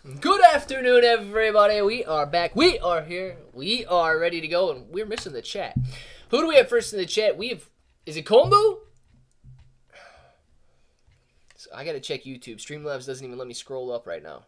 Good afternoon, everybody. We are back. We are here. We are ready to go, and we're missing the chat. Who do we have first in the chat? Is it Kombu? So I gotta check YouTube. Streamlabs doesn't even let me scroll up right now.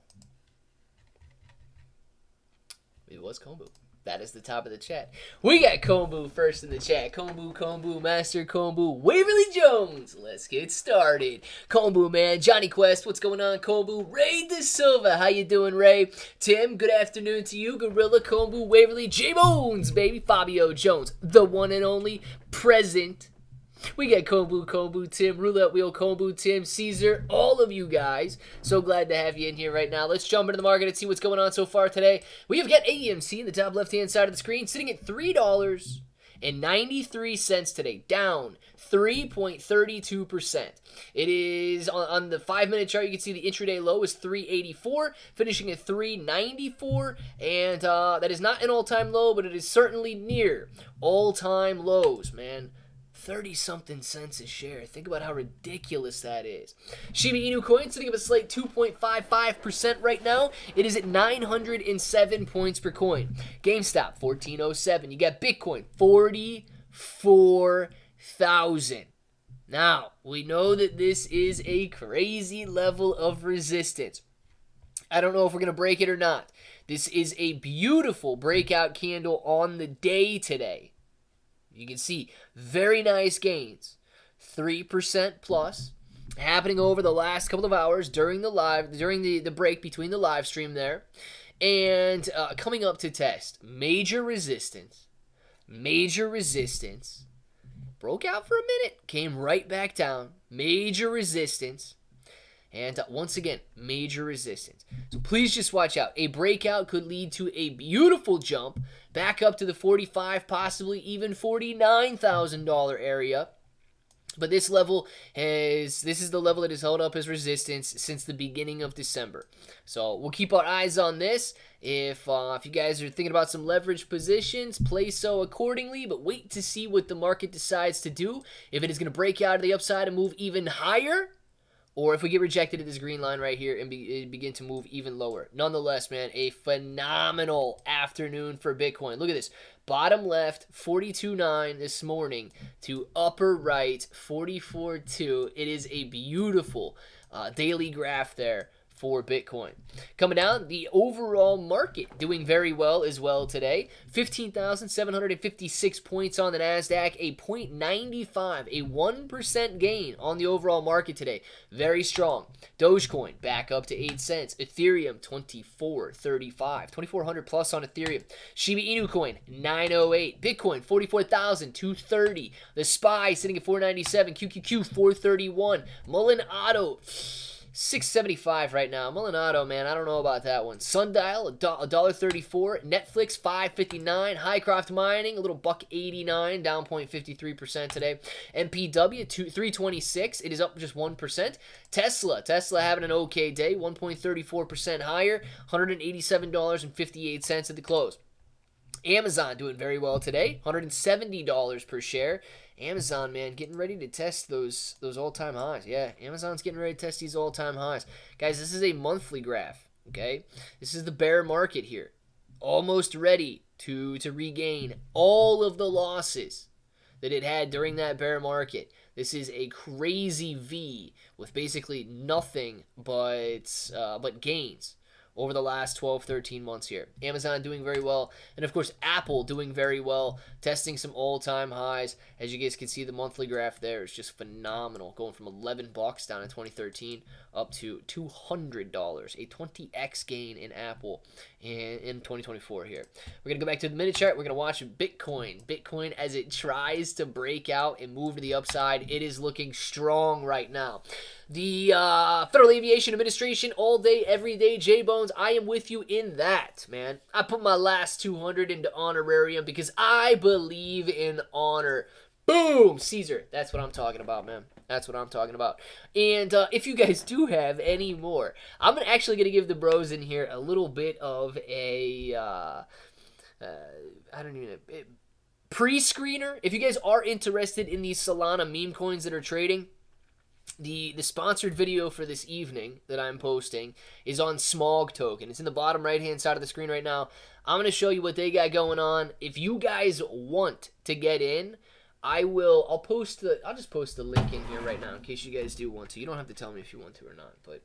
It was Kombu. That is the top of the chat. We got Kombu first in the chat. Kombu, Master Kombu, Waverly Jones. Let's get started. Kombu, man. Johnny Quest, what's going on, Kombu? Ray De Silva, how you doing, Ray? Tim, good afternoon to you. Gorilla, Kombu, Waverly, J-Bones, baby. Fabio Jones, the one and only present. We got Kombu, Tim, Roulette Wheel, Kombu, Tim, Caesar, all of you guys. So glad to have you in here right now. Let's jump into the market and see what's going on so far today. We have got AMC in the top left-hand side of the screen, sitting at $3.93 today, down 3.32%. It is, on the 5-minute chart, you can see the intraday low is 384, finishing at 394, and that is not an all-time low, but it is certainly near all-time lows, man. 30-something cents a share. Think about how ridiculous that is. Shiba Inu coin sitting up a slight 2.55% right now. It is at 907 points per coin. GameStop, 1407. You got Bitcoin, 44,000. Now, we know that this is a crazy level of resistance. I don't know if we're going to break it or not. This is a beautiful breakout candle on the day today. You can see very nice gains, 3% plus, happening over the last couple of hours during the break between the live stream there, and coming up to test major resistance, broke out for a minute, came right back down, major resistance. And once again, major resistance. So please just watch out. A breakout could lead to a beautiful jump back up to the $45,000, possibly even $49,000 area. But this is the level that has held up as resistance since the beginning of December. So we'll keep our eyes on this. If you guys are thinking about some leverage positions, play so accordingly. But wait to see what the market decides to do. If it is going to break out of the upside and move even higher, or if we get rejected at this green line right here and begin to move even lower. Nonetheless, man, a phenomenal afternoon for Bitcoin. Look at this. Bottom left, 42.9 this morning to upper right, 44.2. It is a beautiful daily graph there for Bitcoin. Coming down, the overall market doing very well as well today. 15,756 points on the NASDAQ, a 0.95, a 1% gain on the overall market today. Very strong. Dogecoin back up to 8 cents. Ethereum 24.35, 2,400 plus on Ethereum. Shiba Inu coin 908. Bitcoin 44,230. The SPY sitting at 497. QQQ 431. Mullen Auto 675 right now. Mullinato, man, I don't know about that one. Sundial, $1.34. Netflix, $5.59. Highcroft Mining, a little $1.89, down 0.53% today. MPW, $3.26. It is up just 1%. Tesla having an okay day, 1.34% higher, $187.58 at the close. Amazon doing very well today, $170 per share. Amazon, man, getting ready to test those all-time highs. Yeah, Amazon's getting ready to test these all-time highs. Guys, this is a monthly graph, okay? This is the bear market here. Almost ready to regain all of the losses that it had during that bear market. This is a crazy V with basically nothing but gains over the last 12, 13 months here. Amazon doing very well. And, of course, Apple doing very well, testing some all-time highs. As you guys can see, the monthly graph there is just phenomenal, going from $11 down in 2013 up to $200, a 20x gain in Apple in 2024 here. We're going to go back to the minute chart. We're going to watch Bitcoin. Bitcoin, as it tries to break out and move to the upside, it is looking strong right now. The Federal Aviation Administration, all day, every day, J-Bones, I am with you in that, man. I put my last 200 into honorarium because I believe in honor. Boom! Caesar. That's what I'm talking about, man. That's what I'm talking about. And if you guys do have any more, I'm actually going to give the bros in here a little bit of a, pre-screener. If you guys are interested in these Solana meme coins that are trading, The sponsored video for this evening that I'm posting is on Smog token. It's in the bottom right-hand side of the screen right now. I'm going to show you what they got going on. If you guys want to get in, I'll just post the link in here right now in case you guys do want to. You don't have to tell me if you want to or not, but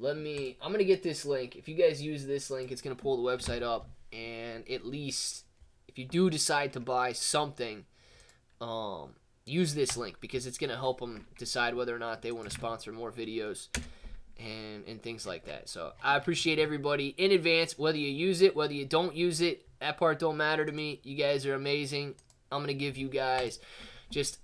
I'm going to get this link. If you guys use this link, it's going to pull the website up, and at least if you do decide to buy something, use this link because it's going to help them decide whether or not they want to sponsor more videos and things like that. So I appreciate everybody in advance, whether you use it, whether you don't use it. That part don't matter to me. You guys are amazing. I'm going to give you guys just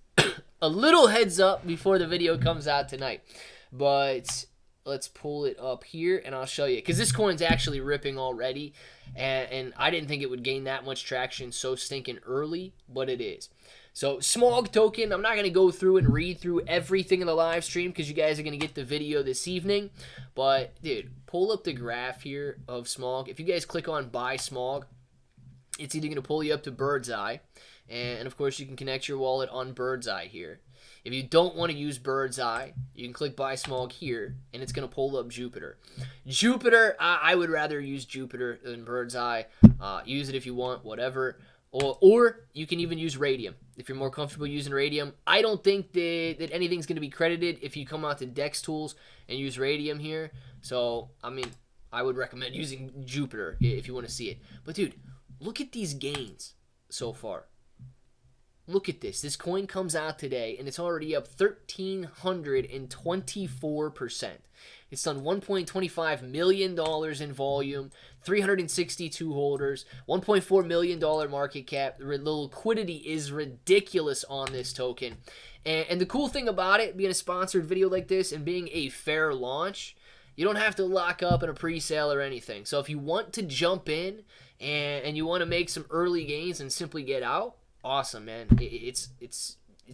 a little heads up before the video comes out tonight. But let's pull it up here and I'll show you. Because this coin's actually ripping already. And I didn't think it would gain that much traction so stinking early, but it is. So Smog token, I'm not going to go through and read through everything in the live stream because you guys are going to get the video this evening. But, dude, pull up the graph here of Smog. If you guys click on Buy Smog, it's either going to pull you up to Bird's Eye. And, of course, you can connect your wallet on Bird's Eye here. If you don't want to use Bird's Eye, you can click Buy Smog here, and it's going to pull up Jupiter. Jupiter, I would rather use Jupiter than Bird's Eye. Use it if you want, whatever. Or you can even use Radium if you're more comfortable using Radium. I don't think that anything's going to be credited if you come out to Dex Tools and use Radium here. So, I mean, I would recommend using Jupiter if you want to see it. But, dude, look at these gains so far. Look at this. This coin comes out today, and it's already up 1,324%. It's done $1.25 million in volume, 362 holders, $1.4 million market cap. The liquidity is ridiculous on this token. And the cool thing about it, being a sponsored video like this and being a fair launch, you don't have to lock up in a pre-sale or anything. So if you want to jump in and you want to make some early gains and simply get out, awesome, man. It's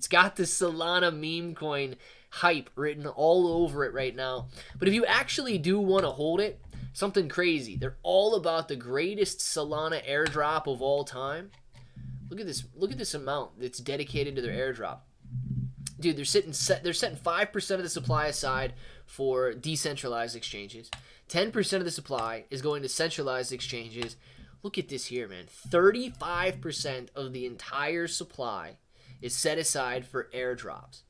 got the Solana meme coin hype written all over it right now. But if you actually do want to hold it, something crazy. They're all about the greatest Solana airdrop of all time. Look at this. Look at this amount that's dedicated to their airdrop. Dude, they're setting 5% of the supply aside for decentralized exchanges. 10% of the supply is going to centralized exchanges. Look at this here, man. 35% of the entire supply is set aside for airdrops.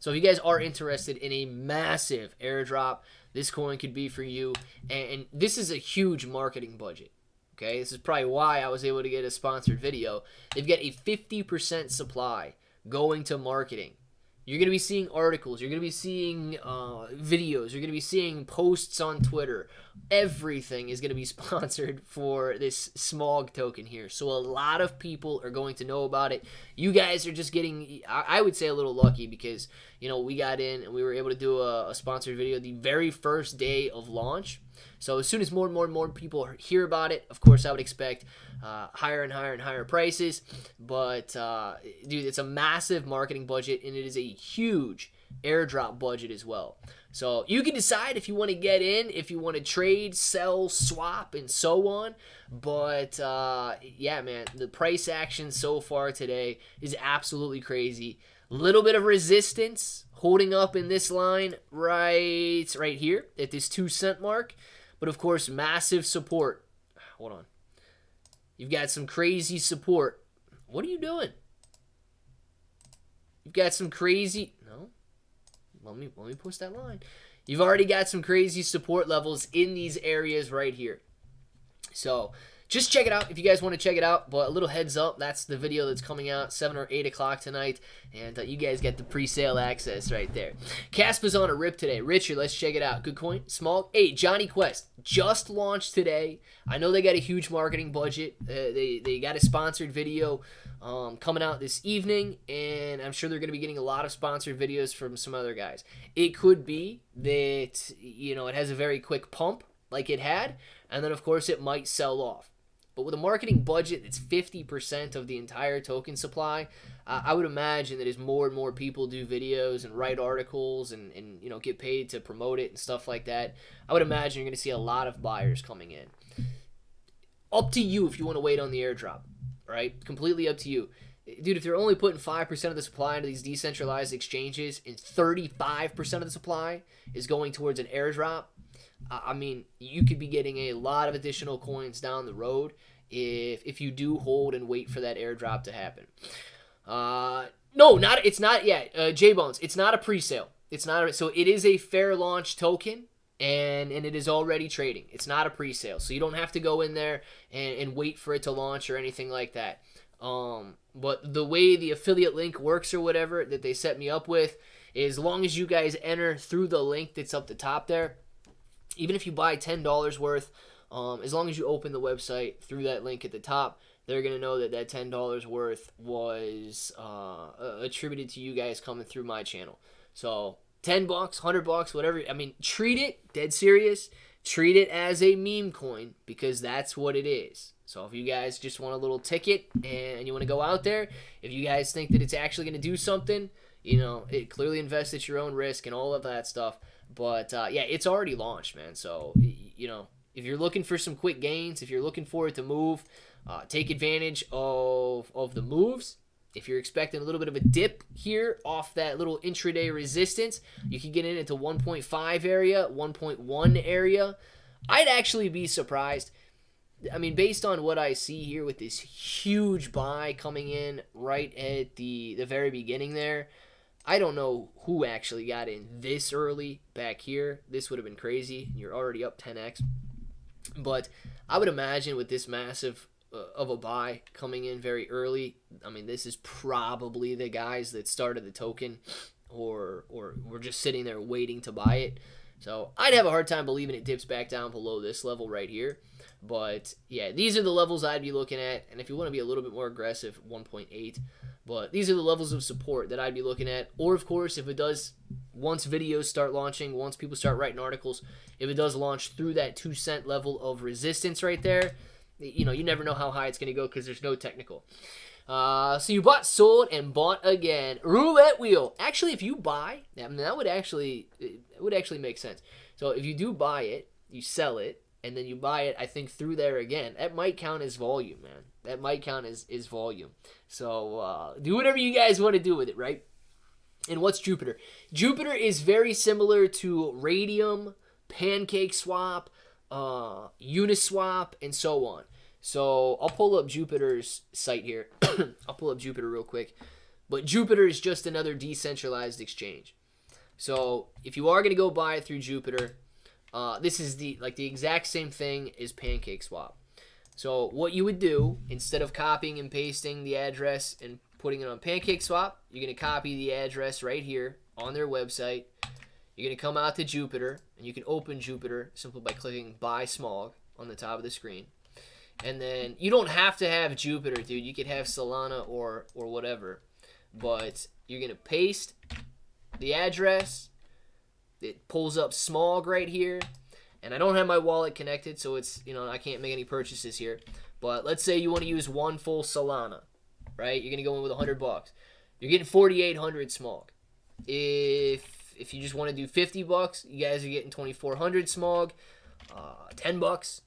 So if you guys are interested in a massive airdrop, this coin could be for you. And this is a huge marketing budget. Okay, this is probably why I was able to get a sponsored video. They've got a 50% supply going to marketing. You're going to be seeing articles. You're going to be seeing videos. You're going to be seeing posts on Twitter. Everything is going to be sponsored for this Smog token here. So a lot of people are going to know about it. You guys are just getting, I would say, a little lucky because, you know, we got in and we were able to do a sponsored video the very first day of launch. So as soon as more and more people hear about it, of course, I would expect higher and higher prices. But, dude, it's a massive marketing budget, and it is a huge airdrop budget as well. So you can decide if you want to get in, if you want to trade, sell, swap, and so on. But, yeah, man, the price action so far today is absolutely crazy. Little bit of resistance holding up in this line right here at this 2-cent mark. But, of course, massive support. Hold on. You've got some crazy support. What are you doing? You've got some crazy... No. Let me post that line. You've already got some crazy support levels in these areas right here. So... just check it out if you guys want to check it out. But a little heads up, that's the video that's coming out 7 or 8 o'clock tonight. And you guys get the pre-sale access right there. Caspa's on a rip today. Richard, let's check it out. Good coin. Small. Hey, Johnny Quest just launched today. I know they got a huge marketing budget. They got a sponsored video coming out this evening. And I'm sure they're going to be getting a lot of sponsored videos from some other guys. It could be that, you know, it has a very quick pump like it had. And then, of course, it might sell off. But with a marketing budget that's 50% of the entire token supply, I would imagine that as more and more people do videos and write articles and you know, get paid to promote it and stuff like that, I would imagine you're going to see a lot of buyers coming in. Up to you if you want to wait on the airdrop, right? Completely up to you. dude, if they're only putting 5% of the supply into these decentralized exchanges and 35% of the supply is going towards an airdrop, I mean, you could be getting a lot of additional coins down the road if you do hold and wait for that airdrop to happen. No, it's not yet. J-Bones, it's not a pre-sale. So it is a fair launch token, and it is already trading. It's not a pre-sale, so you don't have to go in there and wait for it to launch or anything like that. But the way the affiliate link works or whatever that they set me up with, as long as you guys enter through the link that's up the top there, even if you buy $10 worth, as long as you open the website through that link at the top, they're going to know that that $10 worth was attributed to you guys coming through my channel. So $10, $100, whatever. I mean, treat it, dead serious, treat it as a meme coin because that's what it is. So if you guys just want a little ticket and you want to go out there, if you guys think that it's actually going to do something, it clearly invest at your own risk and all of that stuff. But, yeah, it's already launched, man. So, if you're looking for some quick gains, if you're looking for it to move, take advantage of the moves. If you're expecting a little bit of a dip here off that little intraday resistance, you can get in at the 1.5 area, 1.1 area. I'd actually be surprised. I mean, based on what I see here with this huge buy coming in right at the very beginning there, I don't know who actually got in this early back here. This would have been crazy. You're already up 10x. But I would imagine with this massive of a buy coming in very early, I mean, this is probably the guys that started the token or were just sitting there waiting to buy it. So I'd have a hard time believing it dips back down below this level right here. But, yeah, these are the levels I'd be looking at. And if you want to be a little bit more aggressive, 1.8. But these are the levels of support that I'd be looking at. Or, of course, if it does, once videos start launching, once people start writing articles, if it does launch through that 2 cent level of resistance right there, you never know how high it's going to go because there's no technical. So you bought, sold, and bought again. Roulette wheel. Actually, if you buy, I mean, it would actually make sense. So if you do buy it, you sell it, and then you buy it, I think, through there again. That might count as volume, man. That might count as volume. So do whatever you guys want to do with it, right? And what's Jupiter? Jupiter is very similar to Radium, Pancake Swap, Uniswap, and so on. So I'll pull up Jupiter's site here. I'll pull up Jupiter real quick. But Jupiter is just another decentralized exchange. So if you are going to go buy it through Jupiter, this is the exact same thing as Pancake Swap. So what you would do, instead of copying and pasting the address and putting it on Pancake Swap, you're going to copy the address right here on their website. You're going to come out to Jupiter, and you can open Jupiter simply by clicking Buy Smog on the top of the screen. And then you don't have to have Jupiter, dude. You could have Solana or whatever. But you're going to paste the address. It pulls up Smog right here. And I don't have my wallet connected, so it's, I can't make any purchases here. But let's say you want to use one full Solana, right? You're going to go in with $100. You're getting 4,800 Smog. If you just want to do $50, you guys are getting 2,400 Smog. $10.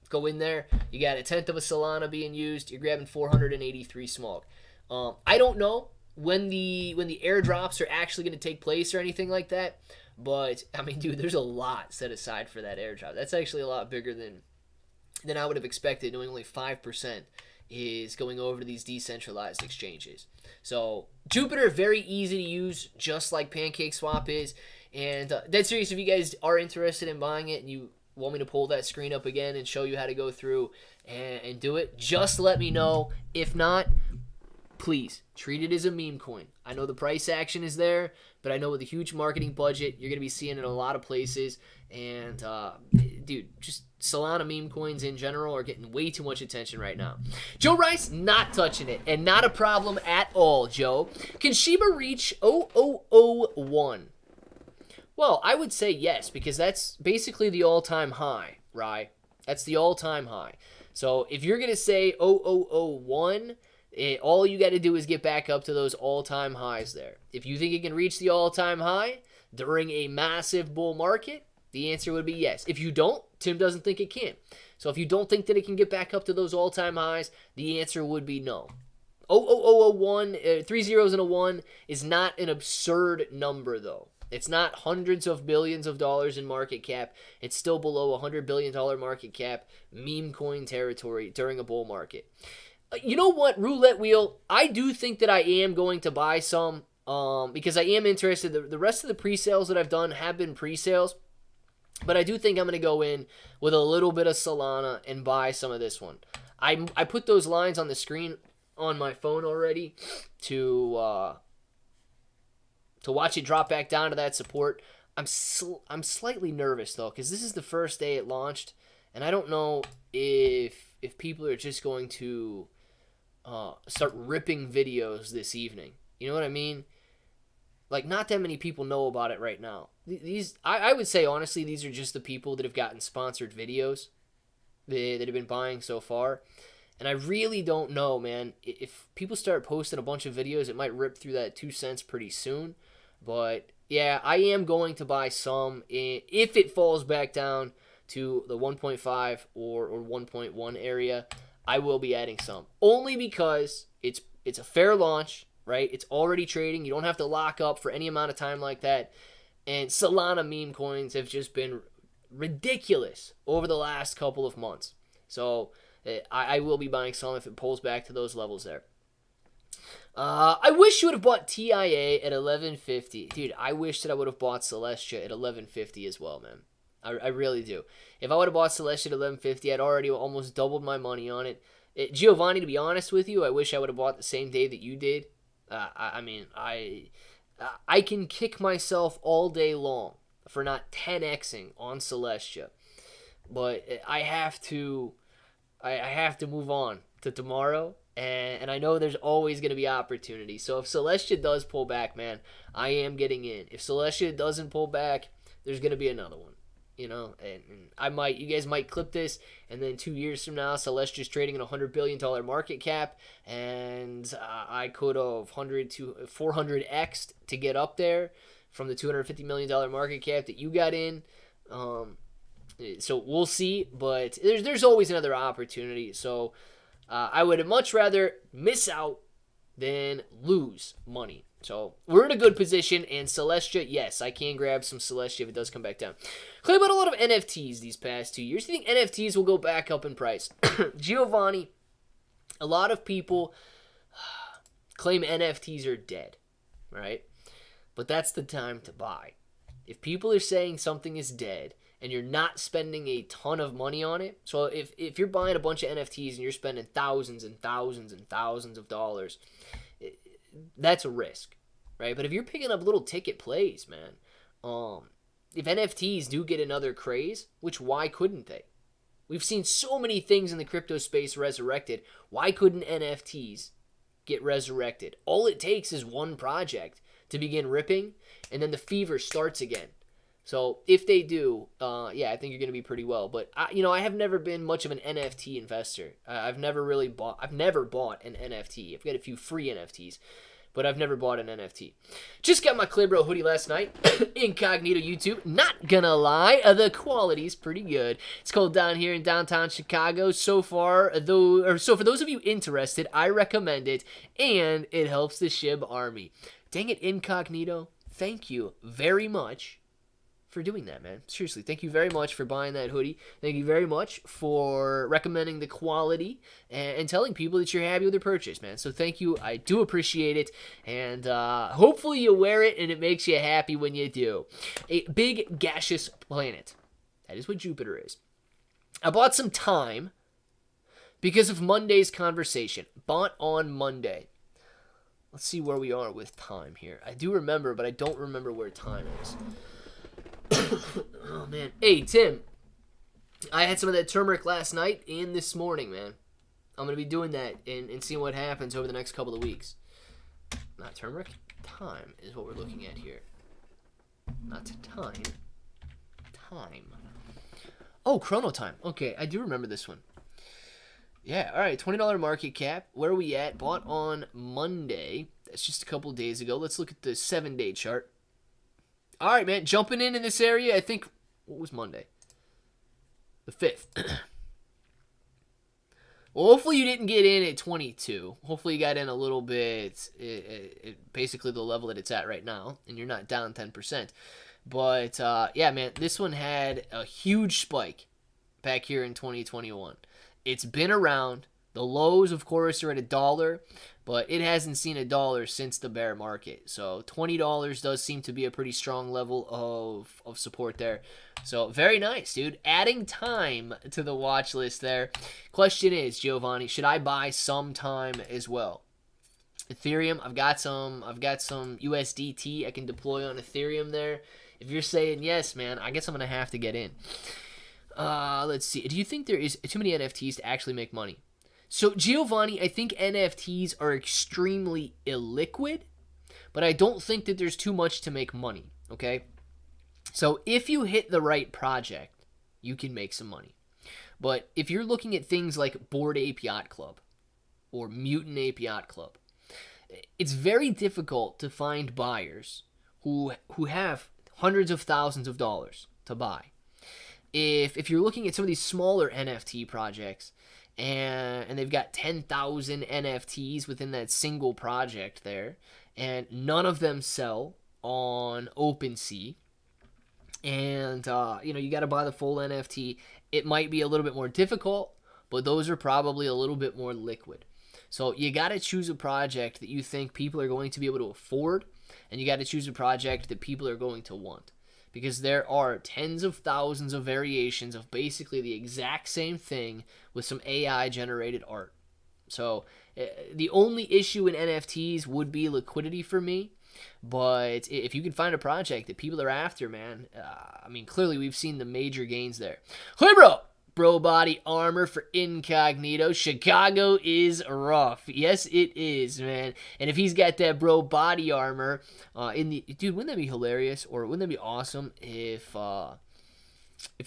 Go in there. You got a tenth of a Solana being used. You're grabbing 483 Smog. I don't know when the airdrops are actually going to take place or anything like that. But, I mean, dude, there's a lot set aside for that airdrop. That's actually a lot bigger than I would have expected, knowing only 5% is going over to these decentralized exchanges. So, Jupiter, very easy to use, just like Pancake Swap is. And dead serious, if you guys are interested in buying it and you want me to pull that screen up again and show you how to go through and do it, just let me know. If not, please, treat it as a meme coin. I know the price action is there, but I know with a huge marketing budget, you're going to be seeing it in a lot of places. And, dude, just Solana meme coins in general are getting way too much attention right now. Joe Rice, not touching it, and not a problem at all, Joe. Can Shiba reach 0001? Well, I would say yes, because that's basically the all-time high, right? That's the all-time high. So if you're going to say 0001, all you got to do is get back up to those all-time highs there. If you think it can reach the all-time high during a massive bull market, The answer would be yes. If you don't, Tim doesn't think it can. So if you don't think that it can get back up to those all-time highs, the answer would be no. 0.0001, 3 zeros and a 1 is not an absurd number, though. It's not hundreds of billions of dollars in market cap. It's still below $100 billion market cap, meme coin territory during a bull market. You know what, roulette wheel, I do think that I am going to buy some because I am interested. The rest of the pre-sales that I've done have been pre-sales, but I do think I'm going to go in with a little bit of Solana and buy some of this one. I put those lines on the screen on my phone already to watch it drop back down to that support. I'm slightly nervous though, because this is the first day it launched, and I don't know if people are just going to start ripping videos this evening. You know what I mean? Like, not that many people know about it right now. I would say honestly, these are just the people that have gotten sponsored videos that have been buying so far. And I really don't know, man. If people start posting a bunch of videos, it might rip through that 2 cents pretty soon. But yeah, I am going to buy some if it falls back down to the 1.5 or 1.1 area. I will be adding some, only because it's a fair launch, right? It's already trading. You don't have to lock up for any amount of time like that. And Solana meme coins have just been ridiculous over the last couple of months. So I will be buying some if it pulls back to those levels there. I wish you would have bought TIA at 1150. Dude, I wish that I would have bought Celestia at 1150 as well, man. I really do. If I would have bought Celestia at 1150, I'd already almost doubled my money on it. Giovanni, to be honest with you, I wish I would have bought the same day that you did. I can kick myself all day long for not 10xing on Celestia. But I have to move on to tomorrow. And I know there's always going to be opportunity. So if Celestia does pull back, man, I am getting in. If Celestia doesn't pull back, there's going to be another one. You know, and you guys might clip this, and then 2 years from now, Celestia's trading at $100 billion market cap, and I could have 100 to 400x'd to get up there from the $250 million market cap that you got in. So we'll see, but there's always another opportunity. So I would much rather miss out than lose money. So we're in a good position, and Celestia, yes, I can grab some Celestia if it does come back down. Claim about a lot of NFTs these past 2 years. Do you think NFTs will go back up in price? Giovanni, a lot of people claim NFTs are dead, right? But that's the time to buy. If people are saying something is dead and you're not spending a ton of money on it, so if you're buying a bunch of NFTs and you're spending thousands and thousands and thousands of dollars, that's a risk, right? But if you're picking up little ticket plays, man, if NFTs do get another craze, which why couldn't they? We've seen so many things in the crypto space resurrected. Why couldn't NFTs get resurrected? All it takes is one project to begin ripping, and then the fever starts again. So if they do, yeah, I think you're going to be pretty well. But I have never been much of an NFT investor. I've never bought an NFT. I've got a few free NFTs, but I've never bought an NFT. Just got my Clibro hoodie last night. Incognito YouTube. Not gonna lie, the quality's pretty good. It's cold down here in downtown Chicago. So for those of you interested, I recommend it, and it helps the Shib army. Dang it, Incognito. Thank you very much for doing that, man. Seriously, thank you very much for buying that hoodie. Thank you very much for recommending the quality and telling people that you're happy with their purchase, man. So thank you. I do appreciate it, and hopefully you wear it and it makes you happy when you do. A big gaseous planet. That is what Jupiter is. I bought some time because of Monday's conversation. Bought on Monday. Let's see where we are with time here. I do remember, but I don't remember where time is. Oh, man. Hey, Tim. I had some of that turmeric last night and this morning, man. I'm going to be doing that and seeing what happens over the next couple of weeks. Not turmeric. Time is what we're looking at here. Not time. Time. Oh, Chrono Time. Okay, I do remember this one. Yeah, all right. $20 market cap. Where are we at? Bought on Monday. That's just a couple of days ago. Let's look at the 7-day chart. All right, man, jumping in this area, I think What was Monday? The 5th. Well, hopefully you didn't get in at 22. Hopefully you got in a little bit, basically the level that it's at right now, and you're not down 10%. But, yeah, man, this one had a huge spike back here in 2021. It's been around. The lows, of course, are at $1, but it hasn't seen $1 since the bear market. So $20 does seem to be a pretty strong level of support there. So very nice, dude. Adding time to the watch list there. Question is, Giovanni, should I buy some time as well? Ethereum, I've got some USDT I can deploy on Ethereum there. If you're saying yes, man, I guess I'm gonna have to get in. Let's see. Do you think there is too many NFTs to actually make money? So, Giovanni, I think NFTs are extremely illiquid, but I don't think that there's too much to make money, okay? So, if you hit the right project, you can make some money. But if you're looking at things like Bored Ape Yacht Club or Mutant Ape Yacht Club, it's very difficult to find buyers who have hundreds of thousands of dollars to buy. If you're looking at some of these smaller NFT projects, and they've got 10,000 NFTs within that single project there, and none of them sell on OpenSea, and you got to buy the full NFT. It might be a little bit more difficult, but those are probably a little bit more liquid. So you got to choose a project that you think people are going to be able to afford, and you got to choose a project that people are going to want. Because there are tens of thousands of variations of basically the exact same thing with some AI-generated art. So the only issue in NFTs would be liquidity for me. But if you can find a project that people are after, man, clearly we've seen the major gains there. Hey, bro! Bro body armor for incognito. Chicago is rough. Yes, it is, man. And if he's got that bro body armor, dude, wouldn't that be hilarious? Or wouldn't that be awesome if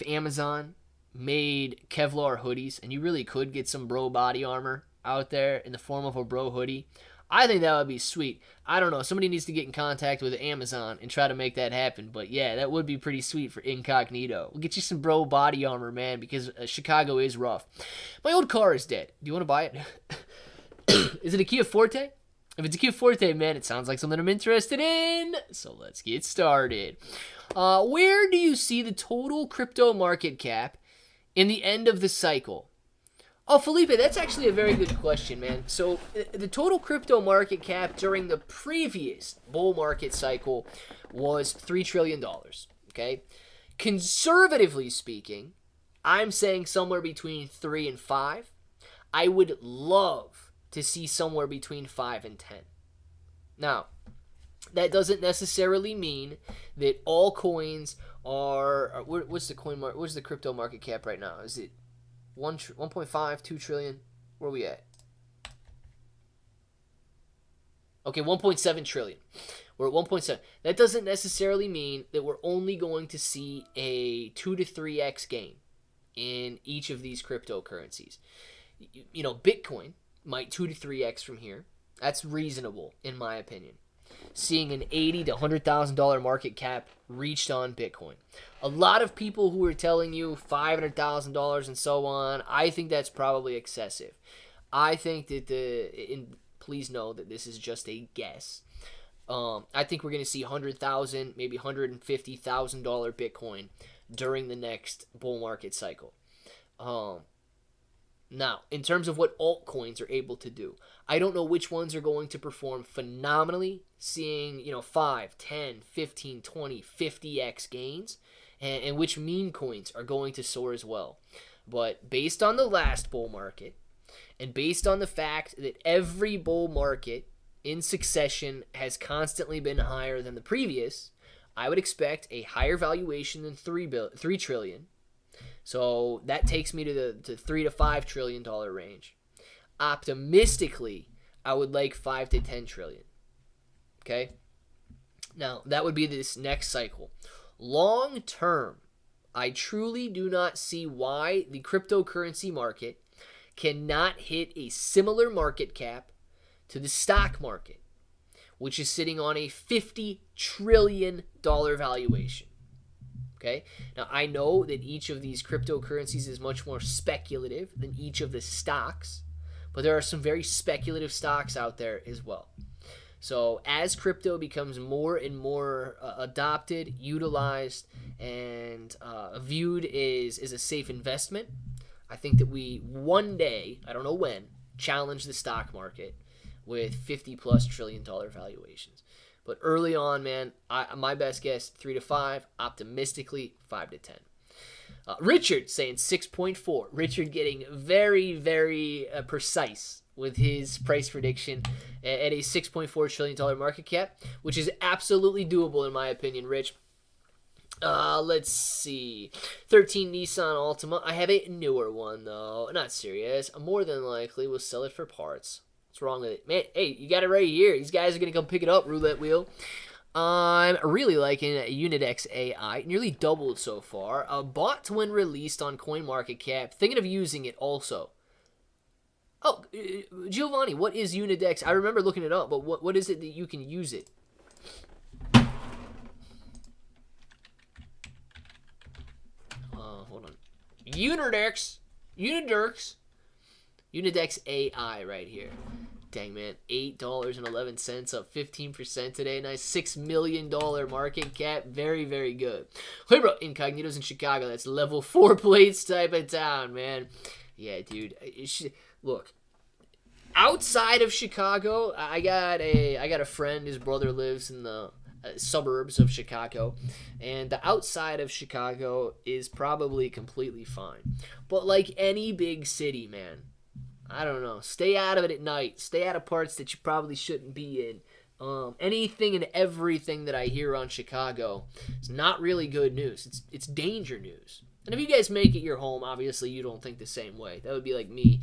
Amazon made Kevlar hoodies and you really could get some bro body armor out there in the form of a bro hoodie? I think that would be sweet. I don't know. Somebody needs to get in contact with Amazon and try to make that happen. But yeah, that would be pretty sweet for incognito. We'll get you some bro body armor, man, because Chicago is rough. My old car is dead. Do you want to buy it? Is it a Kia Forte? If it's a Kia Forte, man, it sounds like something I'm interested in. So let's get started. Where do you see the total crypto market cap in the end of the cycle? Oh, Felipe, that's actually a very good question, man. So the total crypto market cap during the previous bull market cycle was $3 trillion, okay? Conservatively speaking, I'm saying somewhere between 3 and 5. I would love to see somewhere between 5 and 10. Now, that doesn't necessarily mean that all coins are what's the crypto market cap right now? Is it 1.5, 2 trillion? Where are we at? Okay, 1.7 trillion. We're at 1.7. That doesn't necessarily mean that we're only going to see a 2 to 3x gain in each of these cryptocurrencies. Bitcoin might 2 to 3x from here. That's reasonable, in my opinion. Seeing an $80,000 to $100,000 market cap reached on Bitcoin. A lot of people who are telling you $500,000 and so on, I think that's probably excessive. I think that please know that this is just a guess. I think we're going to see $100,000, maybe $150,000 Bitcoin during the next bull market cycle. Now, in terms of what altcoins are able to do, I don't know which ones are going to perform phenomenally, seeing 5, 10, 15, 20, 50x gains, and which meme coins are going to soar as well. But based on the last bull market, and based on the fact that every bull market in succession has constantly been higher than the previous, I would expect a higher valuation than $3 trillion. So that takes me to the $3 to $5 trillion range. Optimistically, I would like 5 to 10 trillion. Okay? Now, that would be this next cycle. Long term, I truly do not see why the cryptocurrency market cannot hit a similar market cap to the stock market, which is sitting on a $50 trillion valuation. Okay, now I know that each of these cryptocurrencies is much more speculative than each of the stocks, but there are some very speculative stocks out there as well. So as crypto becomes more and more adopted, utilized, and viewed as a safe investment, I think that we one day, I don't know when, challenge the stock market with 50 plus $1 trillion valuations. But early on, man, my best guess 3 to 5, optimistically 5 to 10. Richard saying 6.4. Richard getting very, very precise with his price prediction at a $6.4 trillion market cap, which is absolutely doable in my opinion, Rich. Let's see. 13 Nissan Altima. I have a newer one, though. Not serious. I more than likely will sell it for parts. What's wrong with it? Man, hey, you got it right here. These guys are going to come pick it up, roulette wheel. I'm really liking Unidex AI. Nearly doubled so far. Bought when released on CoinMarketCap. Thinking of using it also. Oh, Giovanni, what is Unidex? I remember looking it up, but what is it that you can use it? Hold on. Unidex AI right here. Dang, man. $8.11, up 15% today. Nice $6 million market cap. Very, very good. Hey, bro. Incognito's in Chicago. That's level 4 plates type of town, man. Yeah, dude. Look. Outside of Chicago, I got a friend. His brother lives in the suburbs of Chicago, and the outside of Chicago is probably completely fine. But like any big city, man, I don't know. Stay out of it at night. Stay out of parts that you probably shouldn't be in. Anything and everything that I hear on Chicago is not really good news. It's danger news. And if you guys make it your home, obviously you don't think the same way. That would be like me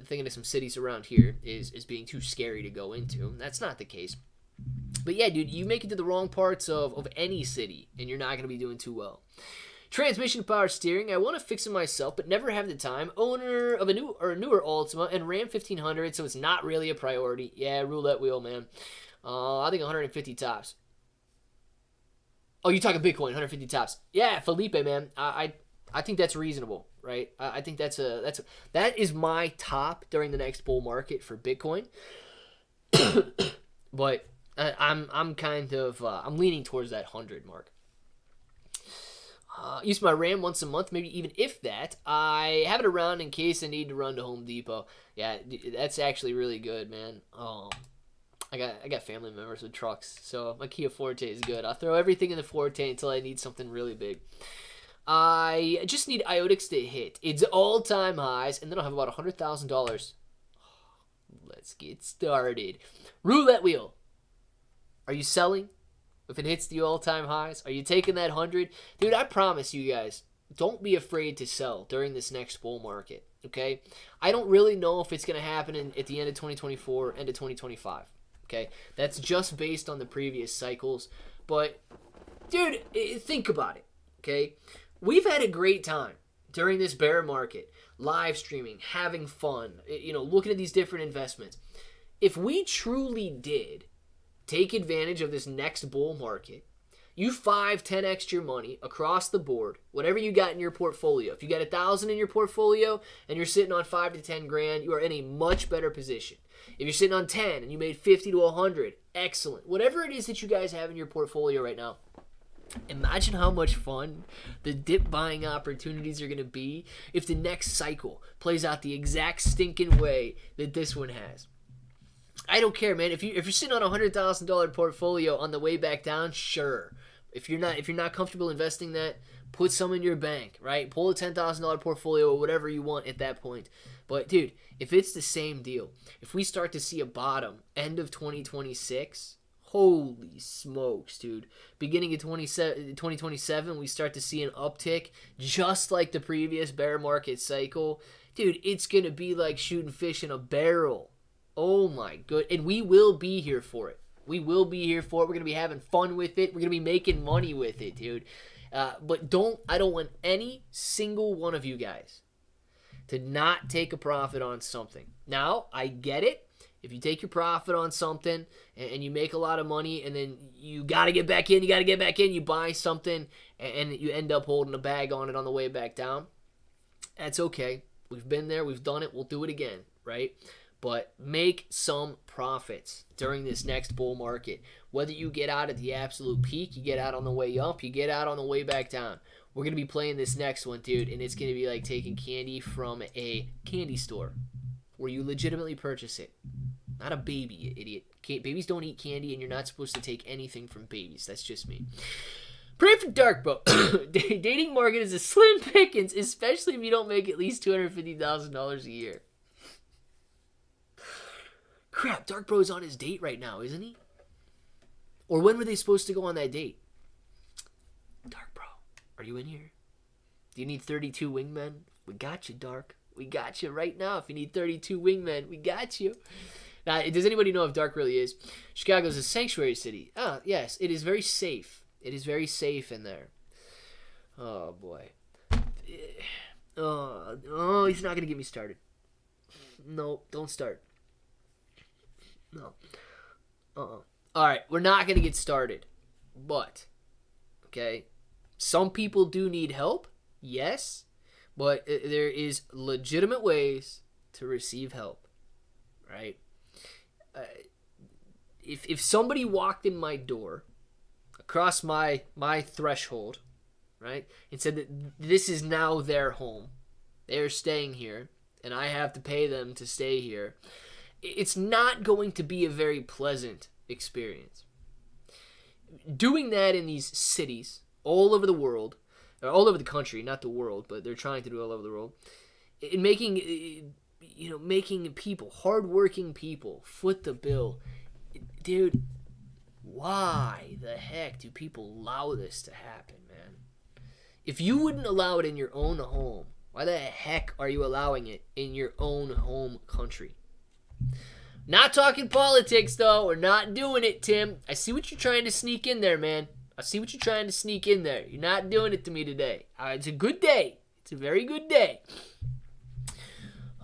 thinking of some cities around here is being too scary to go into. That's not the case. But yeah, dude, you make it to the wrong parts of any city, and you're not going to be doing too well. Transmission power steering. I want to fix it myself, but never have the time. Owner of a newer Altima and Ram 1500, so it's not really a priority. Yeah, roulette wheel, man. I think 150 tops. Oh, you talking Bitcoin? 150 tops. Yeah, Felipe, man. I think that's reasonable, right? I think that is my top during the next bull market for Bitcoin. But I'm kind of I'm leaning towards that 100 mark. Use my RAM once a month, maybe even if that. I have it around in case I need to run to Home Depot. Yeah, that's actually really good, man. I got family members with trucks, so my Kia Forte is good. I'll throw everything in the Forte until I need something really big. I just need IOTX to hit its all-time highs, and then I'll have about $100,000. Let's get started. Roulette wheel. Are you selling? If it hits the all-time highs, are you taking that 100? Dude, I promise you guys, don't be afraid to sell during this next bull market, okay? I don't really know if it's going to happen at the end of 2024, end of 2025, okay? That's just based on the previous cycles. But, dude, think about it, okay? We've had a great time during this bear market, live streaming, having fun, looking at these different investments. If we truly did take advantage of this next bull market, you 5-10x your money across the board, whatever you got in your portfolio. If you got 1,000 in your portfolio and you're sitting on 5 to 10 grand, you are in a much better position. If you're sitting on 10 and you made 50 to 100, excellent. Whatever it is that you guys have in your portfolio right now, imagine how much fun the dip buying opportunities are going to be if the next cycle plays out the exact stinking way that this one has. I don't care, man. If you're sitting on a $100,000 portfolio on the way back down, sure. If you're not comfortable investing that, put some in your bank, right? Pull a $10,000 portfolio or whatever you want at that point. But dude, if it's the same deal, if we start to see a bottom end of 2026, holy smokes, dude. Beginning of 2027, we start to see an uptick just like the previous bear market cycle. Dude, it's going to be like shooting fish in a barrel. Oh my good. And we will be here for it. We will be here for it. We're going to be having fun with it. We're going to be making money with it, dude. But I don't want any single one of you guys to not take a profit on something. Now, I get it. If you take your profit on something and you make a lot of money and then you got to get back in, you buy something and you end up holding a bag on it on the way back down, that's okay. We've been there. We've done it. We'll do it again, right? But make some profits during this next bull market. Whether you get out at the absolute peak, you get out on the way up, you get out on the way back down. We're going to be playing this next one, dude, and it's going to be like taking candy from a candy store where you legitimately purchase it. Not a baby, you idiot. Babies don't eat candy, and you're not supposed to take anything from babies. That's just me. Pray for Dark, bro. Dating market is a slim pickings, especially if you don't make at least $250,000 a year. Crap, Dark Bro's on his date right now, isn't he? Or when were they supposed to go on that date? Dark Bro, are you in here? Do you need 32 wingmen? We got you, Dark. We got you right now. If you need 32 wingmen, we got you. Now, does anybody know if Dark really is? Chicago's a sanctuary city. Ah, yes, it is very safe. It is very safe in there. Oh, boy. Oh, he's not going to get me started. No, don't start. No. All right, we're not going to get started. But, okay, some people do need help, yes, but there is legitimate ways to receive help, right? If somebody walked in my door, across my threshold, right, and said that this is now their home, they're staying here, and I have to pay them to stay here, it's not going to be a very pleasant experience. Doing that in these cities all over the world, or all over the country, not the world, but they're trying to do it all over the world, and making people, hardworking people, foot the bill. Dude, why the heck do people allow this to happen, man? If you wouldn't allow it in your own home, why the heck are you allowing it in your own home country? Not talking politics, though. We're not doing it, Tim. I see what you're trying to sneak in there, man. I see what you're trying to sneak in there. You're not doing it to me today. It's a good day. It's a very good day.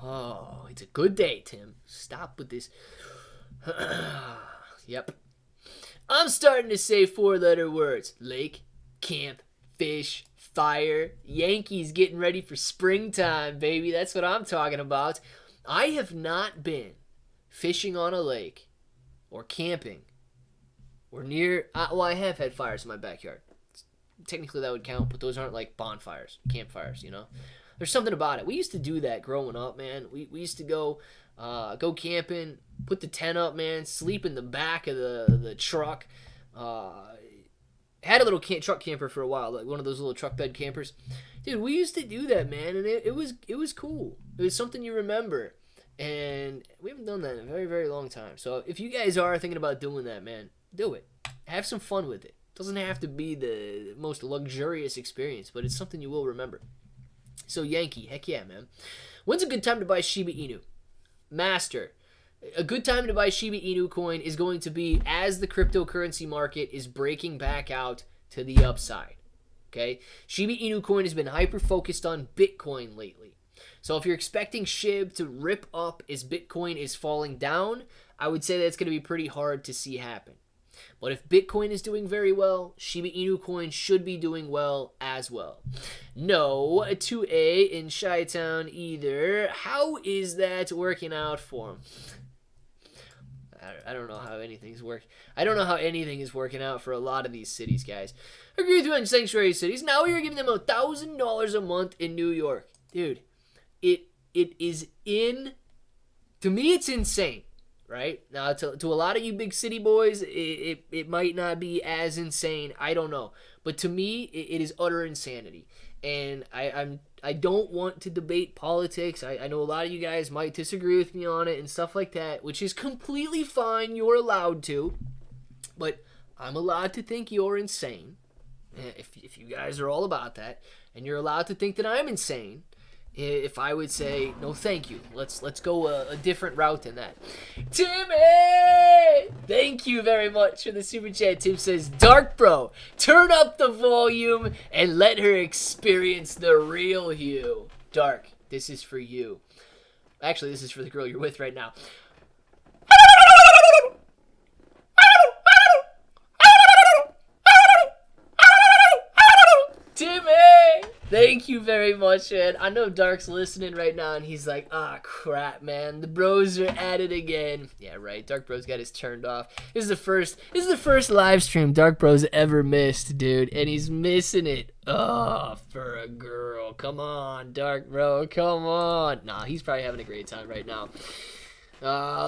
Oh, it's a good day, Tim. Stop with this. Yep. I'm starting to say 4-letter words. Lake, camp, fish, fire. Yankees getting ready for springtime, baby. That's what I'm talking about. I have not been fishing on a lake or camping or near, well, I have had fires in my backyard. Technically that would count, but those aren't like bonfires, campfires, you know. There's something about it. We used to do that growing up, man. We used to go camping, put the tent up, man, sleep in the back of the truck. Had a little truck camper for a while, like one of those little truck bed campers. Dude, we used to do that, man, and it was cool. It was something you remember. And we haven't done that in a very, very long time. So if you guys are thinking about doing that, man, do it. Have some fun with it. It doesn't have to be the most luxurious experience, but it's something you will remember. So Yankee, heck yeah, man. When's a good time to buy Shiba Inu? Master, a good time to buy Shiba Inu coin is going to be as the cryptocurrency market is breaking back out to the upside. Okay? Shiba Inu coin has been hyper-focused on Bitcoin lately. So if you're expecting Shib to rip up as Bitcoin is falling down, I would say that's going to be pretty hard to see happen. But if Bitcoin is doing very well, Shiba Inu coin should be doing well as well. No to A in Chi-Town either. How is that working out for him? I don't know how anything's working. I don't know how anything is working out for a lot of these cities, guys. I agree with you on sanctuary cities. Now we are giving them $1,000 a month in New York. Dude, it is to me, it's insane. Right? Now, to a lot of you big city boys, it might not be as insane. I don't know. But to me, it is utter insanity. And I don't want to debate politics. I know a lot of you guys might disagree with me on it and stuff like that, which is completely fine. You're allowed to. But I'm allowed to think you're insane. If you guys are all about that. And you're allowed to think that I'm insane. If I would say, no thank you, let's go a different route than that. Timmy! Thank you very much for the super chat. Tim says, Dark Bro, turn up the volume and let her experience the real Hugh. Dark, this is for you. Actually, this is for the girl you're with right now. Thank you very much, man. I know Dark's listening right now, and he's like, ah, crap, man. The bros are at it again. Yeah, right. Dark Bros got his turned off. This is the first live stream Dark Bros ever missed, dude, and he's missing it. Oh, for a girl. Come on, Dark Bro. Come on. Nah, he's probably having a great time right now.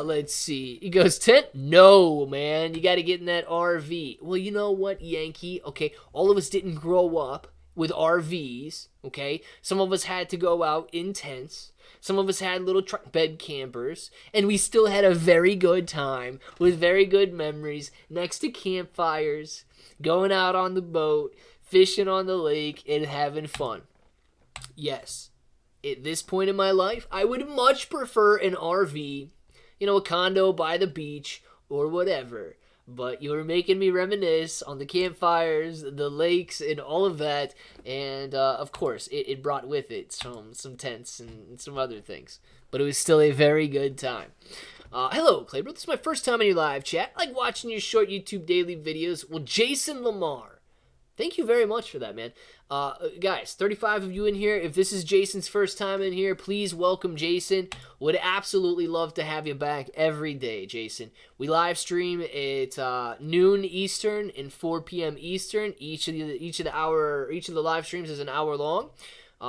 Let's see. He goes, tent? No, man. You got to get in that RV. Well, you know what, Yankee? Okay, all of us didn't grow up with RVs, okay? Some of us had to go out in tents. Some of us had little truck bed campers. And we still had a very good time with very good memories next to campfires, going out on the boat, fishing on the lake, and having fun. Yes, at this point in my life, I would much prefer an RV, you know, a condo by the beach or whatever. But you were making me reminisce on the campfires, the lakes, and all of that. And, of course, it brought with it some tents and some other things. But it was still a very good time. Hello, Claybro. This is my first time in your live chat. I like watching your short YouTube daily videos. Well, Jason Lamar. Thank you very much for that, man. Guys, 35 of you in here. If this is Jason's first time in here, please welcome Jason. Would absolutely love to have you back every day, Jason. We live stream at noon Eastern and 4 p.m. Eastern. Each of the live streams is an hour long.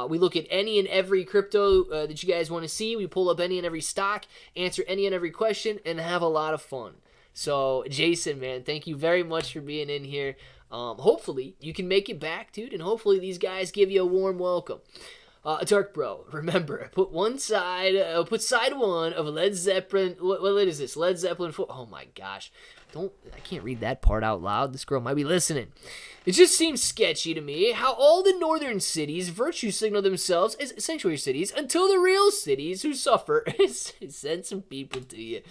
We look at any and every crypto that you guys want to see. We pull up any and every stock, answer any and every question, and have a lot of fun. So, Jason, man, thank you very much for being in here. Hopefully you can make it back, dude, and hopefully these guys give you a warm welcome. Dark Bro, remember, put side one of Led Zeppelin. What is this? Led Zeppelin 4. Oh my gosh, I can't read that part out loud. This girl might be listening. It just seems sketchy to me how all the northern cities virtue signal themselves as sanctuary cities until the real cities who suffer send some people to you.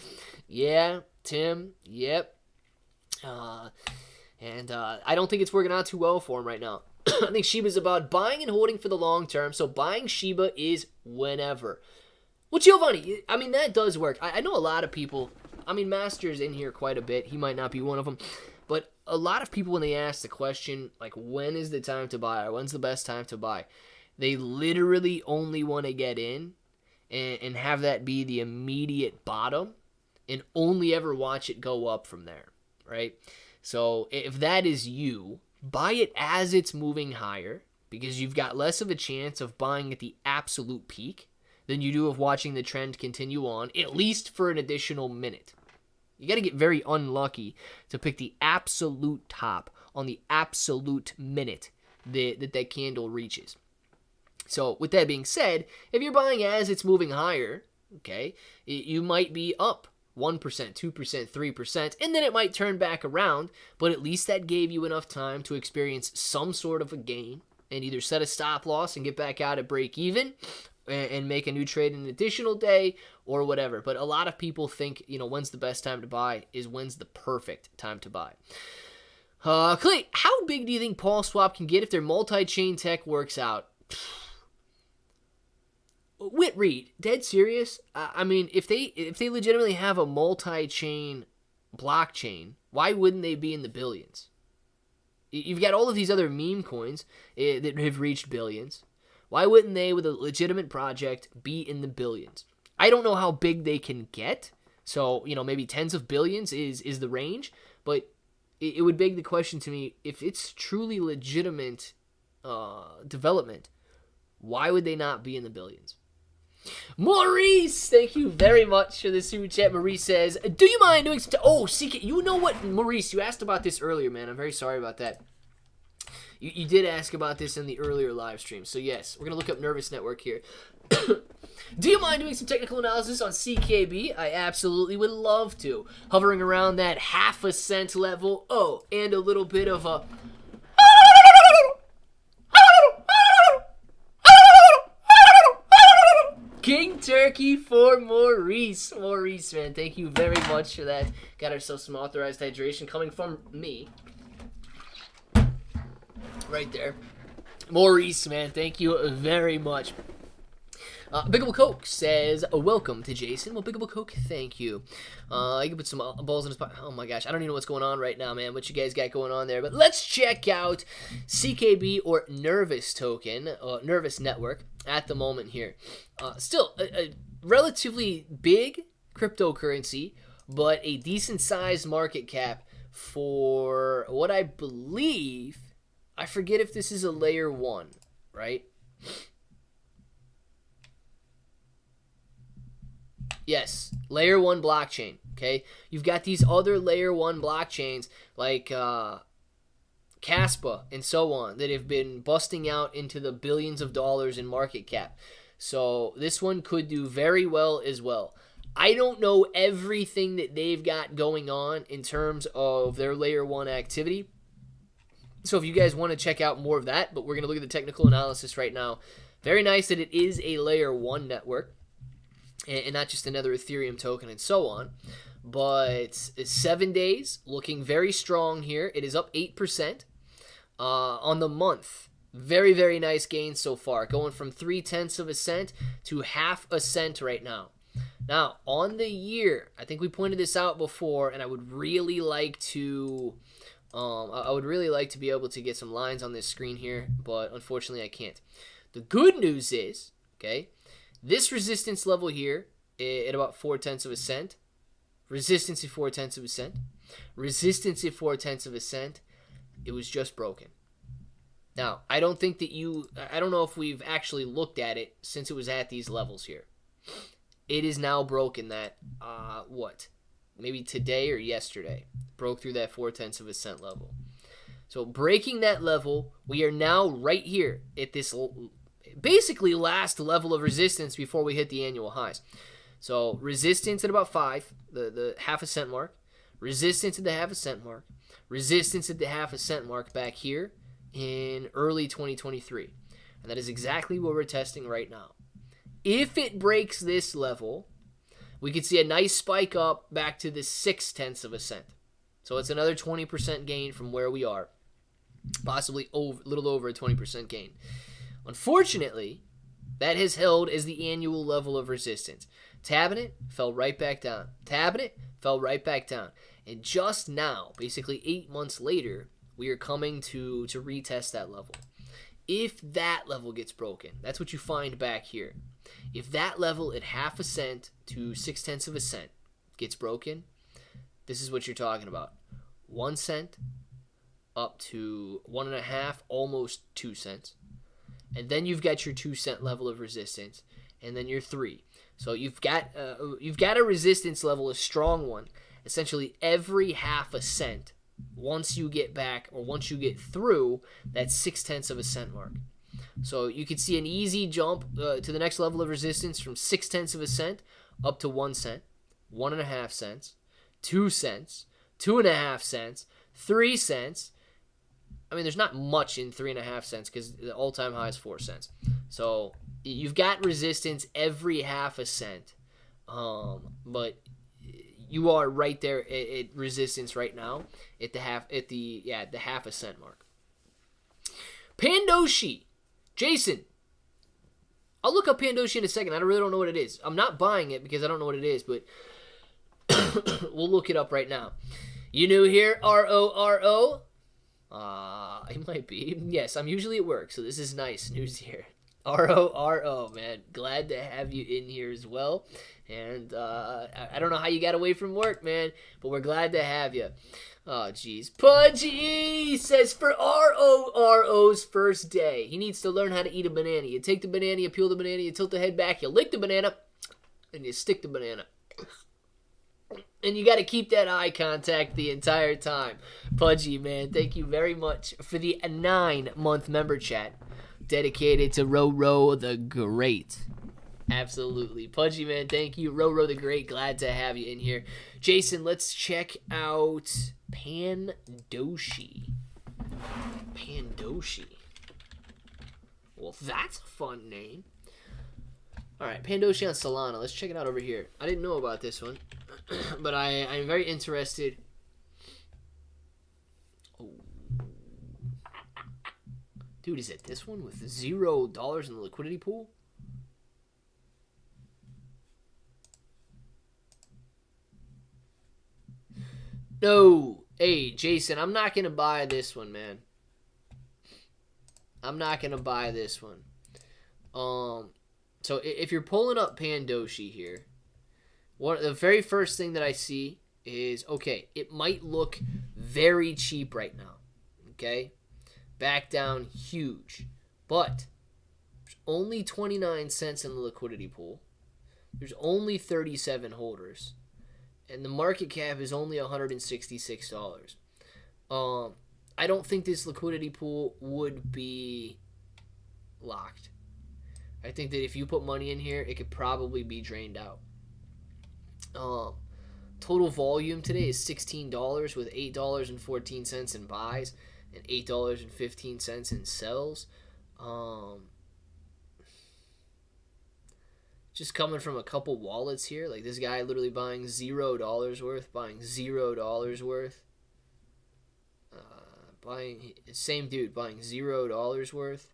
Yeah, Tim. Yep. And I don't think it's working out too well for him right now. I think Shiba's about buying and holding for the long term, so buying Shiba is whenever. Well, Giovanni, I mean, that does work. I know a lot of people, I mean, Master's in here quite a bit. He might not be one of them. But a lot of people, when they ask the question, like, when is the time to buy or when's the best time to buy, they literally only want to get in and have that be the immediate bottom and only ever watch it go up from there, right? So if that is you, buy it as it's moving higher because you've got less of a chance of buying at the absolute peak than you do of watching the trend continue on, at least for an additional minute. You got to get very unlucky to pick the absolute top on the absolute minute that candle reaches. So with that being said, if you're buying as it's moving higher, okay, you might be up 1%, 2%, 3%, and then it might turn back around, but at least that gave you enough time to experience some sort of a gain and either set a stop loss and get back out at break even and make a new trade in an additional day or whatever. But a lot of people think, you know, when's the best time to buy is when's the perfect time to buy. Clay, how big do you think Paul Swap can get if their multi-chain tech works out? Whit Reed, dead serious? I mean, if they legitimately have a multi-chain blockchain, why wouldn't they be in the billions? You've got all of these other meme coins that have reached billions. Why wouldn't they, with a legitimate project, be in the billions? I don't know how big they can get. So, you know, maybe tens of billions is the range. But it would beg the question to me, if it's truly legitimate development, why would they not be in the billions? Maurice, thank you very much for the super chat. Maurice says, do you mind doing some... Oh, CK, you know what, Maurice, you asked about this earlier, man. I'm very sorry about that. You did ask about this in the earlier live stream. So, yes, we're going to look up Nervous Network here. Do you mind doing some technical analysis on CKB? I absolutely would love to. Hovering around that ½ cent level. Oh, and a little bit of a... King Turkey for Maurice. Maurice, man, thank you very much for that. Got ourselves some authorized hydration coming from me. Right there. Maurice, man, thank you very much. Biggable Coke says, welcome to Jason. Well, Biggable Coke, thank you. I can put some balls in his pocket. Oh my gosh, I don't even know what's going on right now, man. What you guys got going on there? But let's check out CKB or Nervous token, Nervous Network at the moment here. Still, a relatively big cryptocurrency, but a decent sized market cap for what I believe, I forget if this is a layer 1, right? Yes, layer 1 blockchain, okay? You've got these other layer 1 blockchains like Caspa and so on that have been busting out into the billions of dollars in market cap. So this one could do very well as well. I don't know everything that they've got going on in terms of their layer 1 activity. So if you guys want to check out more of that, but we're going to look at the technical analysis right now. Very nice that it is a layer 1 network and not just another Ethereum token and so on. But 7 days, looking very strong here. It is up 8% on the month. Very, very nice gains so far, going from 0.3 of a cent to 0.5 cent right now. Now, on the year, I think we pointed this out before, and I would really like to be able to get some lines on this screen here, but unfortunately I can't. The good news is, okay, this resistance level here at about 0.4 of a cent, resistance at 0.4 of a cent, resistance at 0.4 of a cent, it was just broken. Now, I don't know if we've actually looked at it since it was at these levels here. It is now broken that, maybe today or yesterday, broke through that 0.4 of a cent level. So breaking that level, we are now right here at this basically last level of resistance before we hit the annual highs. So resistance at about 5, the 0.5 cent mark, resistance at the 0.5 cent mark, resistance at the 0.5 cent mark back here in early 2023. And that is exactly what we're testing right now. If it breaks this level, we could see a nice spike up back to the 0.6 of a cent. So it's another 20% gain from where we are, possibly a little over a 20% gain. Unfortunately, that has held as the annual level of resistance. Tabbing it, fell right back down. Tabbing it, fell right back down. And just now, basically 8 months later, we are coming to retest that level. If that level gets broken, that's what you find back here. If that level at 0.5 cent to 0.6 of a cent gets broken, this is what you're talking about. 1 cent up to 1.5, almost 2 cents. And then you've got your 2 cent level of resistance, and then your 3. So you've got a resistance level, a strong one, essentially every 0.5 cent once you get back or once you get through that 0.6 of a cent mark. So you could see an easy jump to the next level of resistance from 0.6 of a cent up to 1 cent, 1.5 cents, 2 cents, 2.5 cents, 3 cents. I mean, there's not much in 3.5 cents because the all-time high is 4 cents. So you've got resistance every 0.5 cent, but you are right there at resistance right now at the 0.5 cent mark. Pandoshi, Jason. I'll look up Pandoshi in a second. I really don't know what it is. I'm not buying it because I don't know what it is, but we'll look it up right now. You new here? RORO? It might be. Yes, I'm usually at work, so this is nice news here. RORO, man. Glad to have you in here as well. And I don't know how you got away from work, man, but we're glad to have you. Oh, jeez. Pudgy says for RORO's first day, he needs to learn how to eat a banana. You take the banana, you peel the banana, you tilt the head back, you lick the banana, and you stick the banana. And you got to keep that eye contact the entire time. Pudgy, man, thank you very much for the 9-month member chat dedicated to Roro the Great. Absolutely. Pudgy, man, thank you. Roro the Great, glad to have you in here. Jason, let's check out Pandoshi. Pandoshi. Well, that's a fun name. All right, Pandoshi on Solana. Let's check it out over here. I didn't know about this one, but I'm very interested. Oh. Dude, is it this one with $0 in the liquidity pool? No. Hey, Jason, I'm not going to buy this one, man. I'm not going to buy this one. So if you're pulling up Pandoshi here, the very first thing that I see is, okay, it might look very cheap right now. Okay? Back down huge. But there's only 29 cents in the liquidity pool. There's only 37 holders. And the market cap is only $166. I don't think this liquidity pool would be locked. I think that if you put money in here, it could probably be drained out. Total volume today is $16 with $8.14 in buys and $8.15 in sells. Just coming from a couple wallets here. Like this guy literally buying $0 worth, buying $0 worth. Same dude buying $0 worth.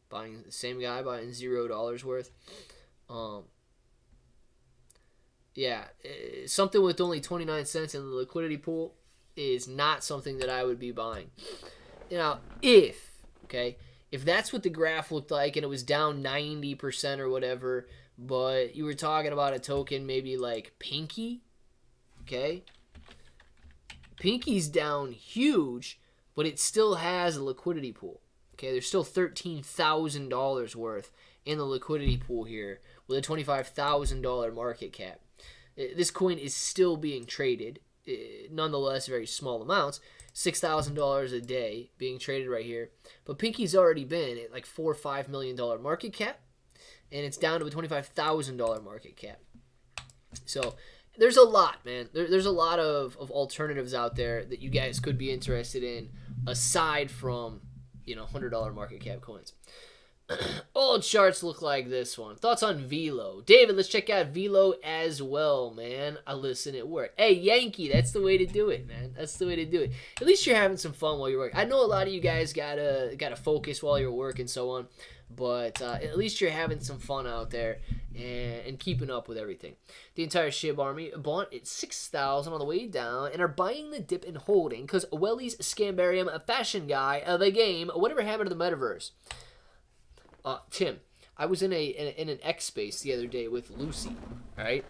Buying the same guy buying $0 worth. Yeah, something with only 29 cents in the liquidity pool is not something that I would be buying. Now, if that's what the graph looked like and it was down 90% or whatever, but you were talking about a token maybe like Pinky, okay? Pinky's down huge, but it still has a liquidity pool. Okay, there's still $13,000 worth in the liquidity pool here with a $25,000 market cap. This coin is still being traded, nonetheless very small amounts, $6,000 a day being traded right here. But Pinky's already been at like $4 or $5 million market cap, and it's down to a $25,000 market cap. So there's a lot, man. There's a lot of alternatives out there that you guys could be interested in aside from, $100 market cap coins. Old charts look like this one. Thoughts on Velo? David, let's check out Velo as well, man. I listen at work. Hey, Yankee, that's the way to do it, man. That's the way to do it. At least you're having some fun while you're working. I know a lot of you guys gotta focus while you're working and so on, but at least you're having some fun out there and keeping up with everything. The entire Shib army bought at 6,000 on the way down and are buying the dip and holding because Welly's Scambarium, a fashion guy of the game, whatever happened to the metaverse? Tim, I was in an X space the other day with Lucy, all right?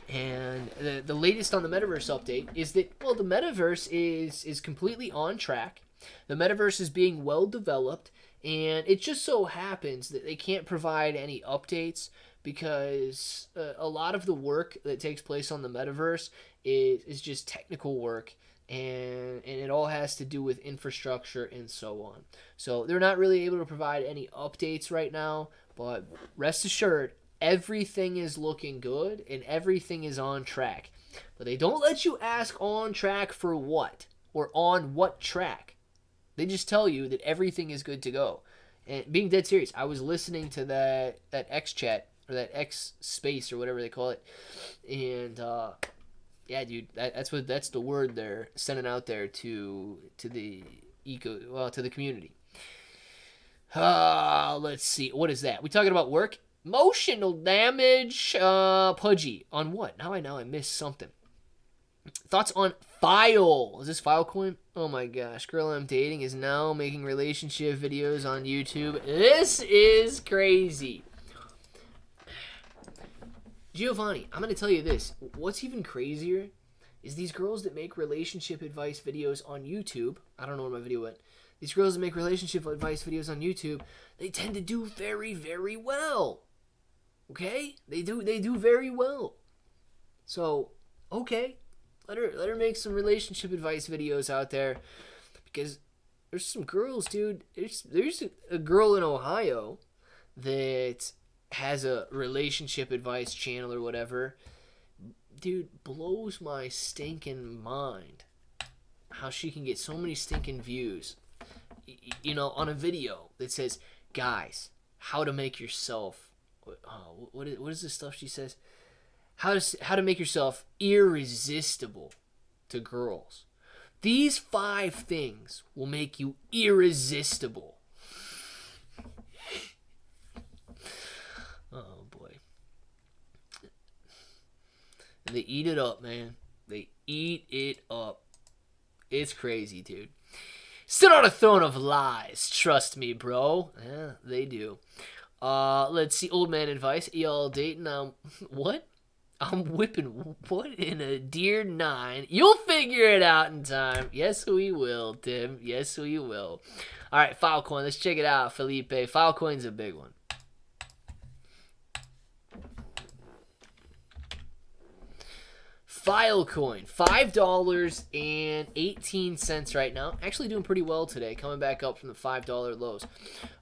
And the latest on the metaverse update is that, well, the metaverse is completely on track. The metaverse is being well developed, and it just so happens that they can't provide any updates because a lot of the work that takes place on the metaverse is just technical work, and it all has to do with infrastructure and so on. So they're not really able to provide any updates right now, but rest assured, everything is looking good and everything is on track. But they don't let you ask on track for what or on what track. They just tell you that everything is good to go. And being dead serious, I was listening to that X chat or that X space or whatever they call it, and yeah, dude, that's the word they're sending out there to the community. Let's see, what is that? We talking about work? Emotional damage. Pudgy on what? Now I missed something. Thoughts on File? Is this Filecoin? Oh my gosh, girl I'm dating is now making relationship videos on YouTube. This is crazy. Giovanni, I'm going to tell you this. What's even crazier is these girls that make relationship advice videos on YouTube. I don't know where my video went. These girls that make relationship advice videos on YouTube, they tend to do very, very well. Okay? They do very well. So, okay. Let her make some relationship advice videos out there, because there's some girls, dude. There's a girl in Ohio that has a relationship advice channel or whatever. Dude, blows my stinking mind how she can get so many stinking views, on a video that says, guys, how to make yourself, what is this stuff she says? How to make yourself irresistible to girls. These 5 things will make you irresistible. Oh boy. And they eat it up, man. They eat it up. It's crazy, dude. Sit on a throne of lies. Trust me, bro. Yeah, they do. Let's see. Old man advice. Y'all dating? What? I'm whipping what in a deer 9. You'll figure it out in time. Yes, we will, Tim. Yes, we will. All right, Filecoin. Let's check it out, Felipe. Filecoin's a big one. Filecoin, $5.18 right now. Actually doing pretty well today, coming back up from the $5 lows.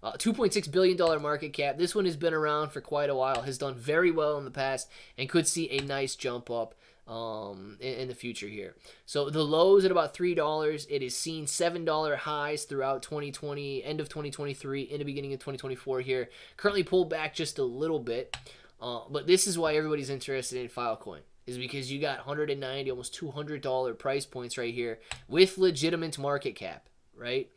$2.6 billion market cap. This one has been around for quite a while, has done very well in the past, and could see a nice jump up in the future here. So the lows at about $3. It has seen $7 highs throughout 2020, end of 2023, in the beginning of 2024 here. Currently pulled back just a little bit, but this is why everybody's interested in Filecoin. Is because you got $190, almost $200 price points right here with legitimate market cap, right?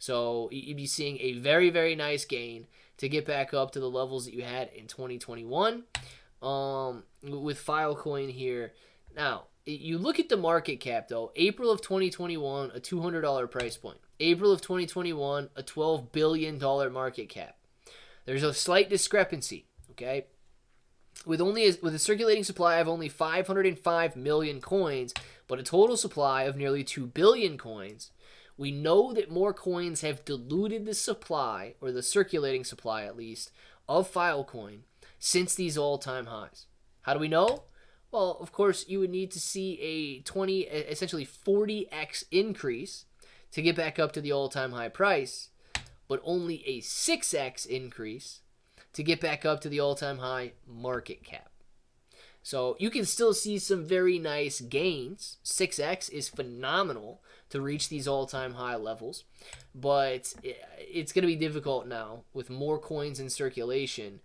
So you'd be seeing a very, very nice gain to get back up to the levels that you had in 2021 with Filecoin here. Now, you look at the market cap, though. April of 2021, a $200 price point. April of 2021, a $12 billion market cap. There's a slight discrepancy, okay? With a circulating supply of only 505 million coins, but a total supply of nearly 2 billion coins, we know that more coins have diluted the supply, or the circulating supply at least, of Filecoin since these all-time highs. How do we know? Well, of course, you would need to see a essentially 40x increase to get back up to the all-time high price, but only a 6x increase to get back up to the all-time high market cap. So you can still see some very nice gains. 6x is phenomenal to reach these all-time high levels, but it's going to be difficult now with more coins in circulation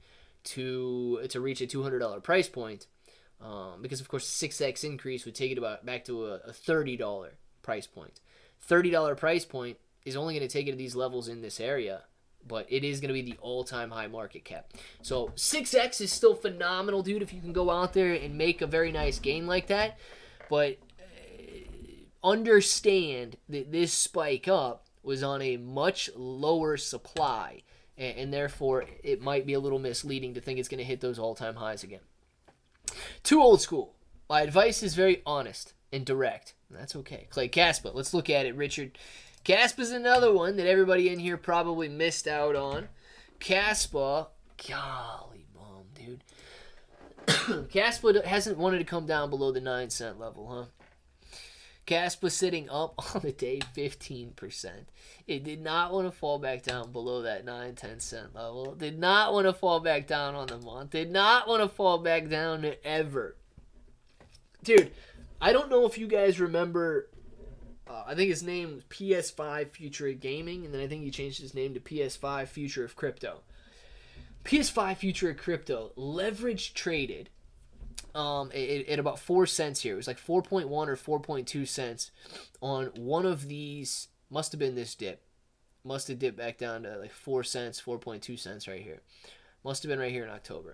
to reach a $200 price point, because of course 6x increase would take it back to a $30 price point. $30 price point is only going to take it to these levels in this area, but it is going to be the all-time high market cap. So 6x is still phenomenal, dude, if you can go out there and make a very nice gain like that. But understand that this spike up was on a much lower supply, and therefore it might be a little misleading to think it's going to hit those all-time highs again. Too old school. My advice is very honest and direct. That's okay. Clay Caspa, let's look at it, Richard. Caspa's another one that everybody in here probably missed out on. Caspa, golly bum, dude. Caspa hasn't wanted to come down below the 9-cent level, huh? Caspa sitting up on the day 15%. It did not want to fall back down below that 9-10 cent level. Did not want to fall back down on the month. Did not want to fall back down ever. Dude, I don't know if you guys remember... I think his name was PS5 Future of Gaming, and then I think he changed his name to PS5 Future of Crypto. PS5 Future of Crypto leverage traded at about 4 cents here. It was like 4.1 or 4.2 cents on one of these. Must have been this dip. Must have dipped back down to like 4 cents, 4.2 cents right here. Must have been right here in October.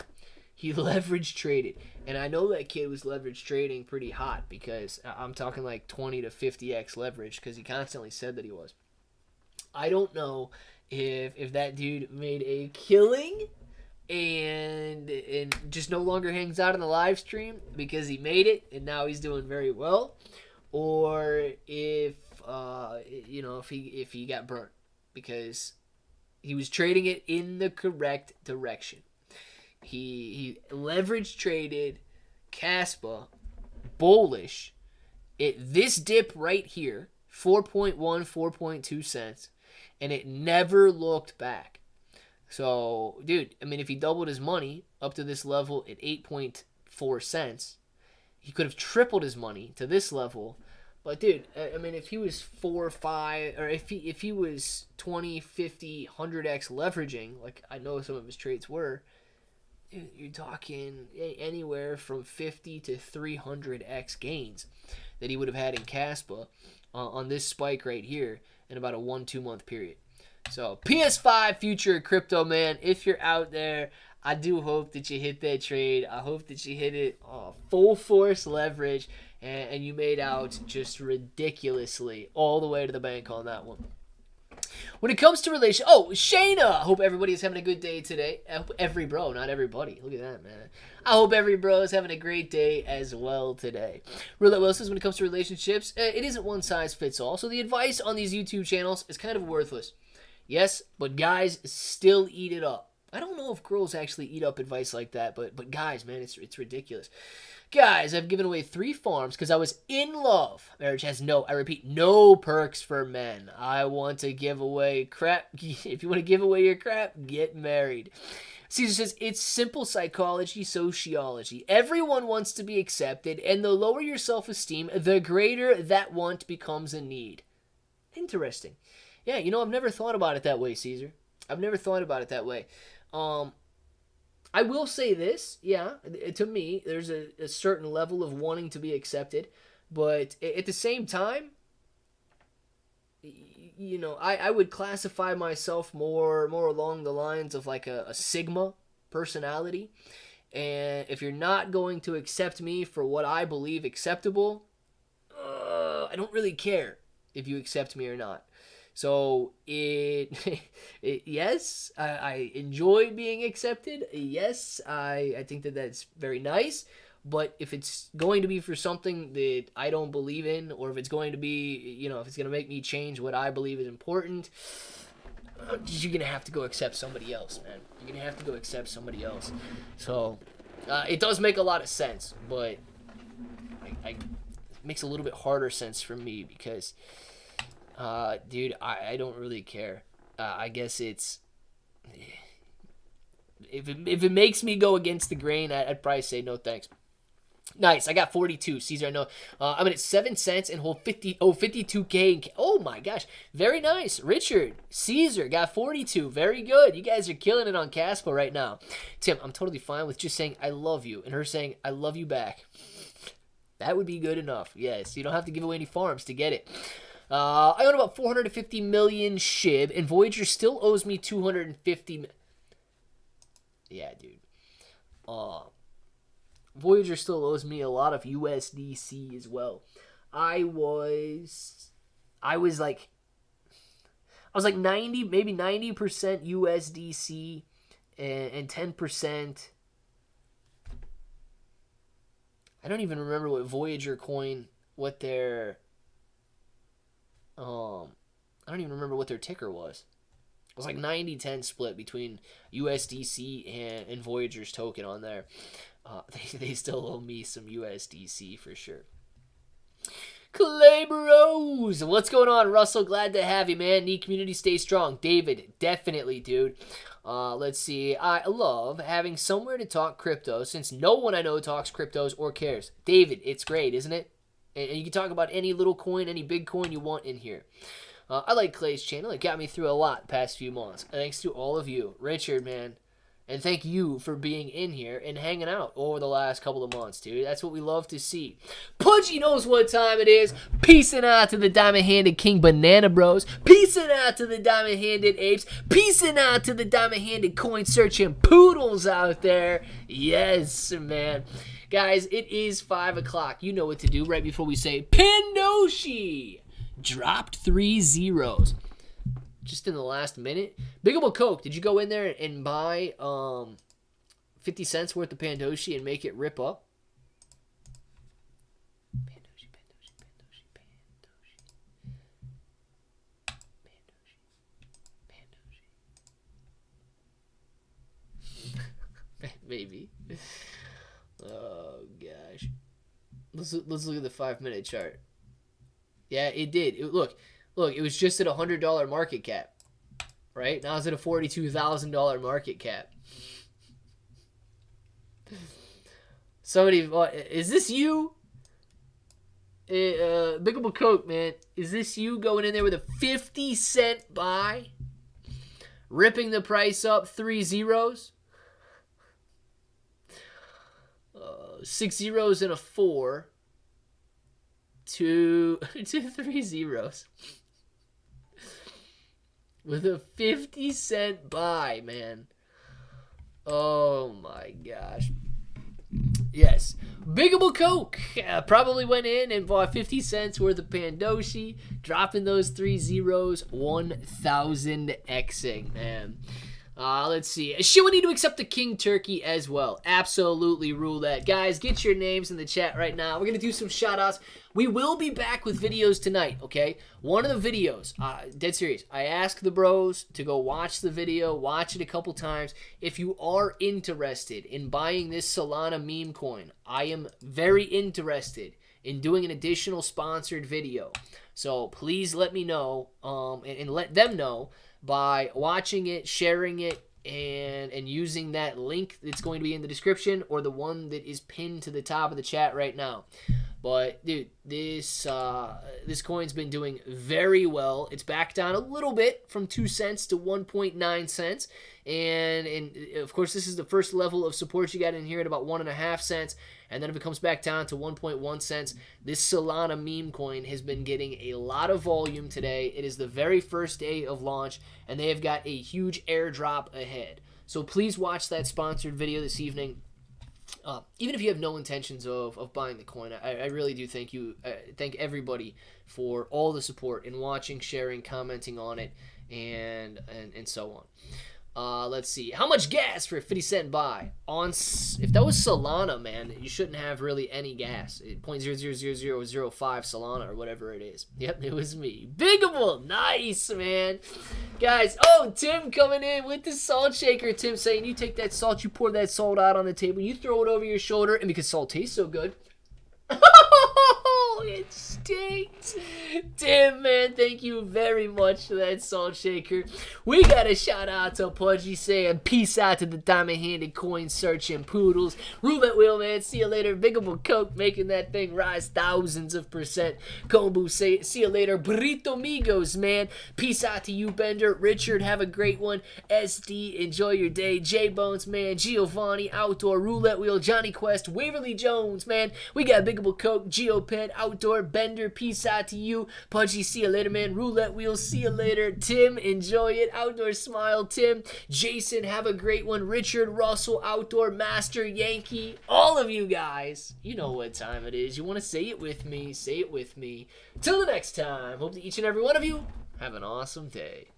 He leverage traded. And I know that kid was leverage trading pretty hot, because I'm talking like 20 to 50x leverage, because he constantly said that he was. I don't know if that dude made a killing and just no longer hangs out on the live stream because he made it and now he's doing very well, or if he got burnt because he was trading it in the correct direction. He leverage traded Caspa bullish at this dip right here, 4.1, 4.2 cents, and it never looked back. So, dude, I mean, if he doubled his money up to this level at 8.4 cents, he could have tripled his money to this level. But, dude, I mean, if he was 4 or 5, or if he was 20, 50, 100x leveraging, like I know some of his trades were, you're talking anywhere from 50 to 300x gains that he would have had in Caspa on this spike right here in about a 1-2 month period. So PS5 Future Crypto, man, if you're out there, I do hope that you hit that trade. I hope that you hit it full force leverage, and you made out just ridiculously all the way to the bank on that one. When it comes to Shayna, I hope everybody is having a good day today. I hope every bro, not everybody. Look at that, man. I hope every bro is having a great day as well today. Roulette Will says, when it comes to relationships, it isn't one size fits all. So the advice on these YouTube channels is kind of worthless. Yes, but guys still eat it up. I don't know if girls actually eat up advice like that, but guys, man, it's ridiculous. Guys, I've given away 3 farms because I was in love. Marriage has no perks for men. I want to give away crap. If you want to give away your crap, get married. Caesar says, it's simple psychology, sociology. Everyone wants to be accepted, and the lower your self-esteem, the greater that want becomes a need. Interesting. Yeah, I've never thought about it that way, Caesar. I've never thought about it that way. I will say this, yeah, to me, there's a certain level of wanting to be accepted, but at the same time, I would classify myself more along the lines of like a Sigma personality, and if you're not going to accept me for what I believe acceptable, I don't really care if you accept me or not. So yes, I enjoy being accepted. Yes, I think that's very nice. But if it's going to be for something that I don't believe in, or if it's going to be, if it's going to make me change what I believe is important, you're going to have to go accept somebody else, man. You're going to have to go accept somebody else. So it does make a lot of sense, but it makes a little bit harder sense for me because... dude, I don't really care. I guess it's... If it makes me go against the grain, I'd probably say no thanks. Nice, I got 42. Caesar, I know. I'm at 7 cents and hold 52K. Oh my gosh, very nice. Richard, Caesar got 42. Very good. You guys are killing it on Caspa right now. Tim, I'm totally fine with just saying I love you and her saying I love you back. That would be good enough. Yes, you don't have to give away any farms to get it. I own about 450 million Shib, and Voyager still owes me 250. Yeah, dude. Voyager still owes me a lot of USDC as well. I was like 90, maybe 90% USDC and 10%. I don't even remember what Voyager coin, what their... I don't even remember what their ticker was. It was like 90-10 split between USDC and Voyager's token on there. They still owe me some USDC for sure. Clay Bros, what's going on, Russell? Glad to have you, man. Need community, stay strong. David, definitely, dude. Let's see. I love having somewhere to talk crypto since no one I know talks cryptos or cares. David, it's great, isn't it? And you can talk about any little coin, any big coin you want in here. I like Clay's channel. It got me through a lot the past few months. Thanks to all of you. Richard, man. And thank you for being in here and hanging out over the last couple of months, dude. That's what we love to see. Pudgy knows what time it is. Peacing out to the diamond-handed King Banana Bros. Peacing out to the diamond-handed apes. Peacing out to the diamond-handed coin-searching poodles out there. Yes, man. Guys, it is 5 o'clock. You know what to do right before we say Pandoshi. Dropped 3 zeros. Just in the last minute. Biggable Coke, did you go in there and buy 50 cents worth of Pandoshi and make it rip up? Pandoshi. Maybe. Oh, gosh. Let's look at the 5-minute chart. Yeah, it did. Look, it was just at a $100 market cap, right? Now it's at a $42,000 market cap. Somebody, is this you? Biggable Coke, man. Is this you going in there with a 50-cent buy? Ripping the price up 3 zeros? 6 zeros and a 4. 2 3 zeros. With a 50-cent buy, man. Oh my gosh. Yes. Biggable Coke probably went in and bought 50 cents worth of Pandoshi, dropping those 3 zeros, 1,000xing, man. Let's see. Should we need to accept the King Turkey as well? Absolutely rule that. Guys, get your names in the chat right now. We're going to do some shout-outs. We will be back with videos tonight, okay? One of the videos, dead serious, I asked the bros to go watch the video, watch it a couple times. If you are interested in buying this Solana meme coin, I am very interested in doing an additional sponsored video. So please let me know and let them know by watching it, sharing it, and using that link that's going to be in the description or the one that is pinned to the top of the chat right now. But dude, this coin's been doing very well. It's back down a little bit from 2 cents to 1.9 cents. And of course, this is the first level of support you got in here at about 1.5 cents. And then if it comes back down to 1.1 cents, this Solana meme coin has been getting a lot of volume today. It is the very first day of launch, and they have got a huge airdrop ahead. So please watch that sponsored video this evening. Even if you have no intentions of buying the coin, I really do thank everybody for all the support in watching, sharing, commenting on it, and so on. Let's see. How much gas for a 50-cent buy? If that was Solana, man, you shouldn't have really any gas. 0.000005 Solana or whatever it is. Yep, it was me. Biggable. Nice, man. Guys, oh, Tim coming in with the salt shaker. Tim saying, you take that salt, you pour that salt out on the table, you throw it over your shoulder, and because salt tastes so good, it stinks. Tim, man, thank you very much for that salt shaker. We got a shout out to Pudgy saying peace out to the diamond-handed coin searching poodles. Roulette wheel, man, see you later. Biggable Coke making that thing rise thousands of %. Kombu say see you later. Burrito Migos, man. Peace out to you, Bender. Richard, have a great one. SD, enjoy your day. J Bones, man. Giovanni, Outdoor. Roulette wheel. Johnny Quest. Waverly Jones, man. We got Biggable Coke. Geopen, Outdoor. Bender, peace out to you. Pudgy, see you later, man. Roulette wheel, see you later. Tim, enjoy it. Outdoor smile, Tim. Jason, have a great one. Richard, Russell, Outdoor, Master, Yankee. All of you guys, you know what time it is. You want to say it with me? Say it with me. Till the next time, hope that each and every one of you have an awesome day.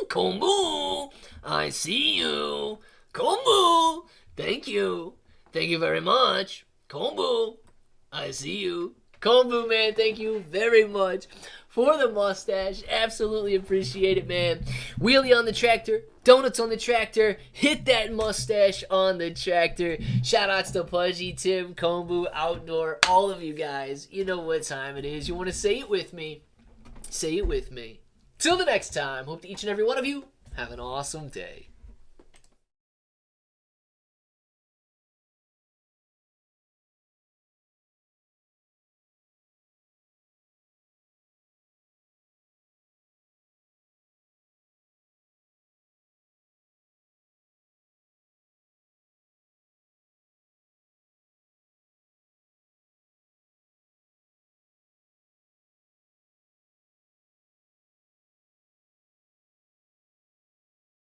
Kombu, I see you. Kombu, thank you. Thank you very much. Kombu, I see you. Kombu, man, thank you very much for the mustache. Absolutely appreciate it, man. Wheelie on the tractor. Donuts on the tractor. Hit that mustache on the tractor. Shout outs to Pudgy, Tim, Kombu, Outdoor, all of you guys. You know what time it is. You want to say it with me? Say it with me. Till the next time, hope that each and every one of you have an awesome day.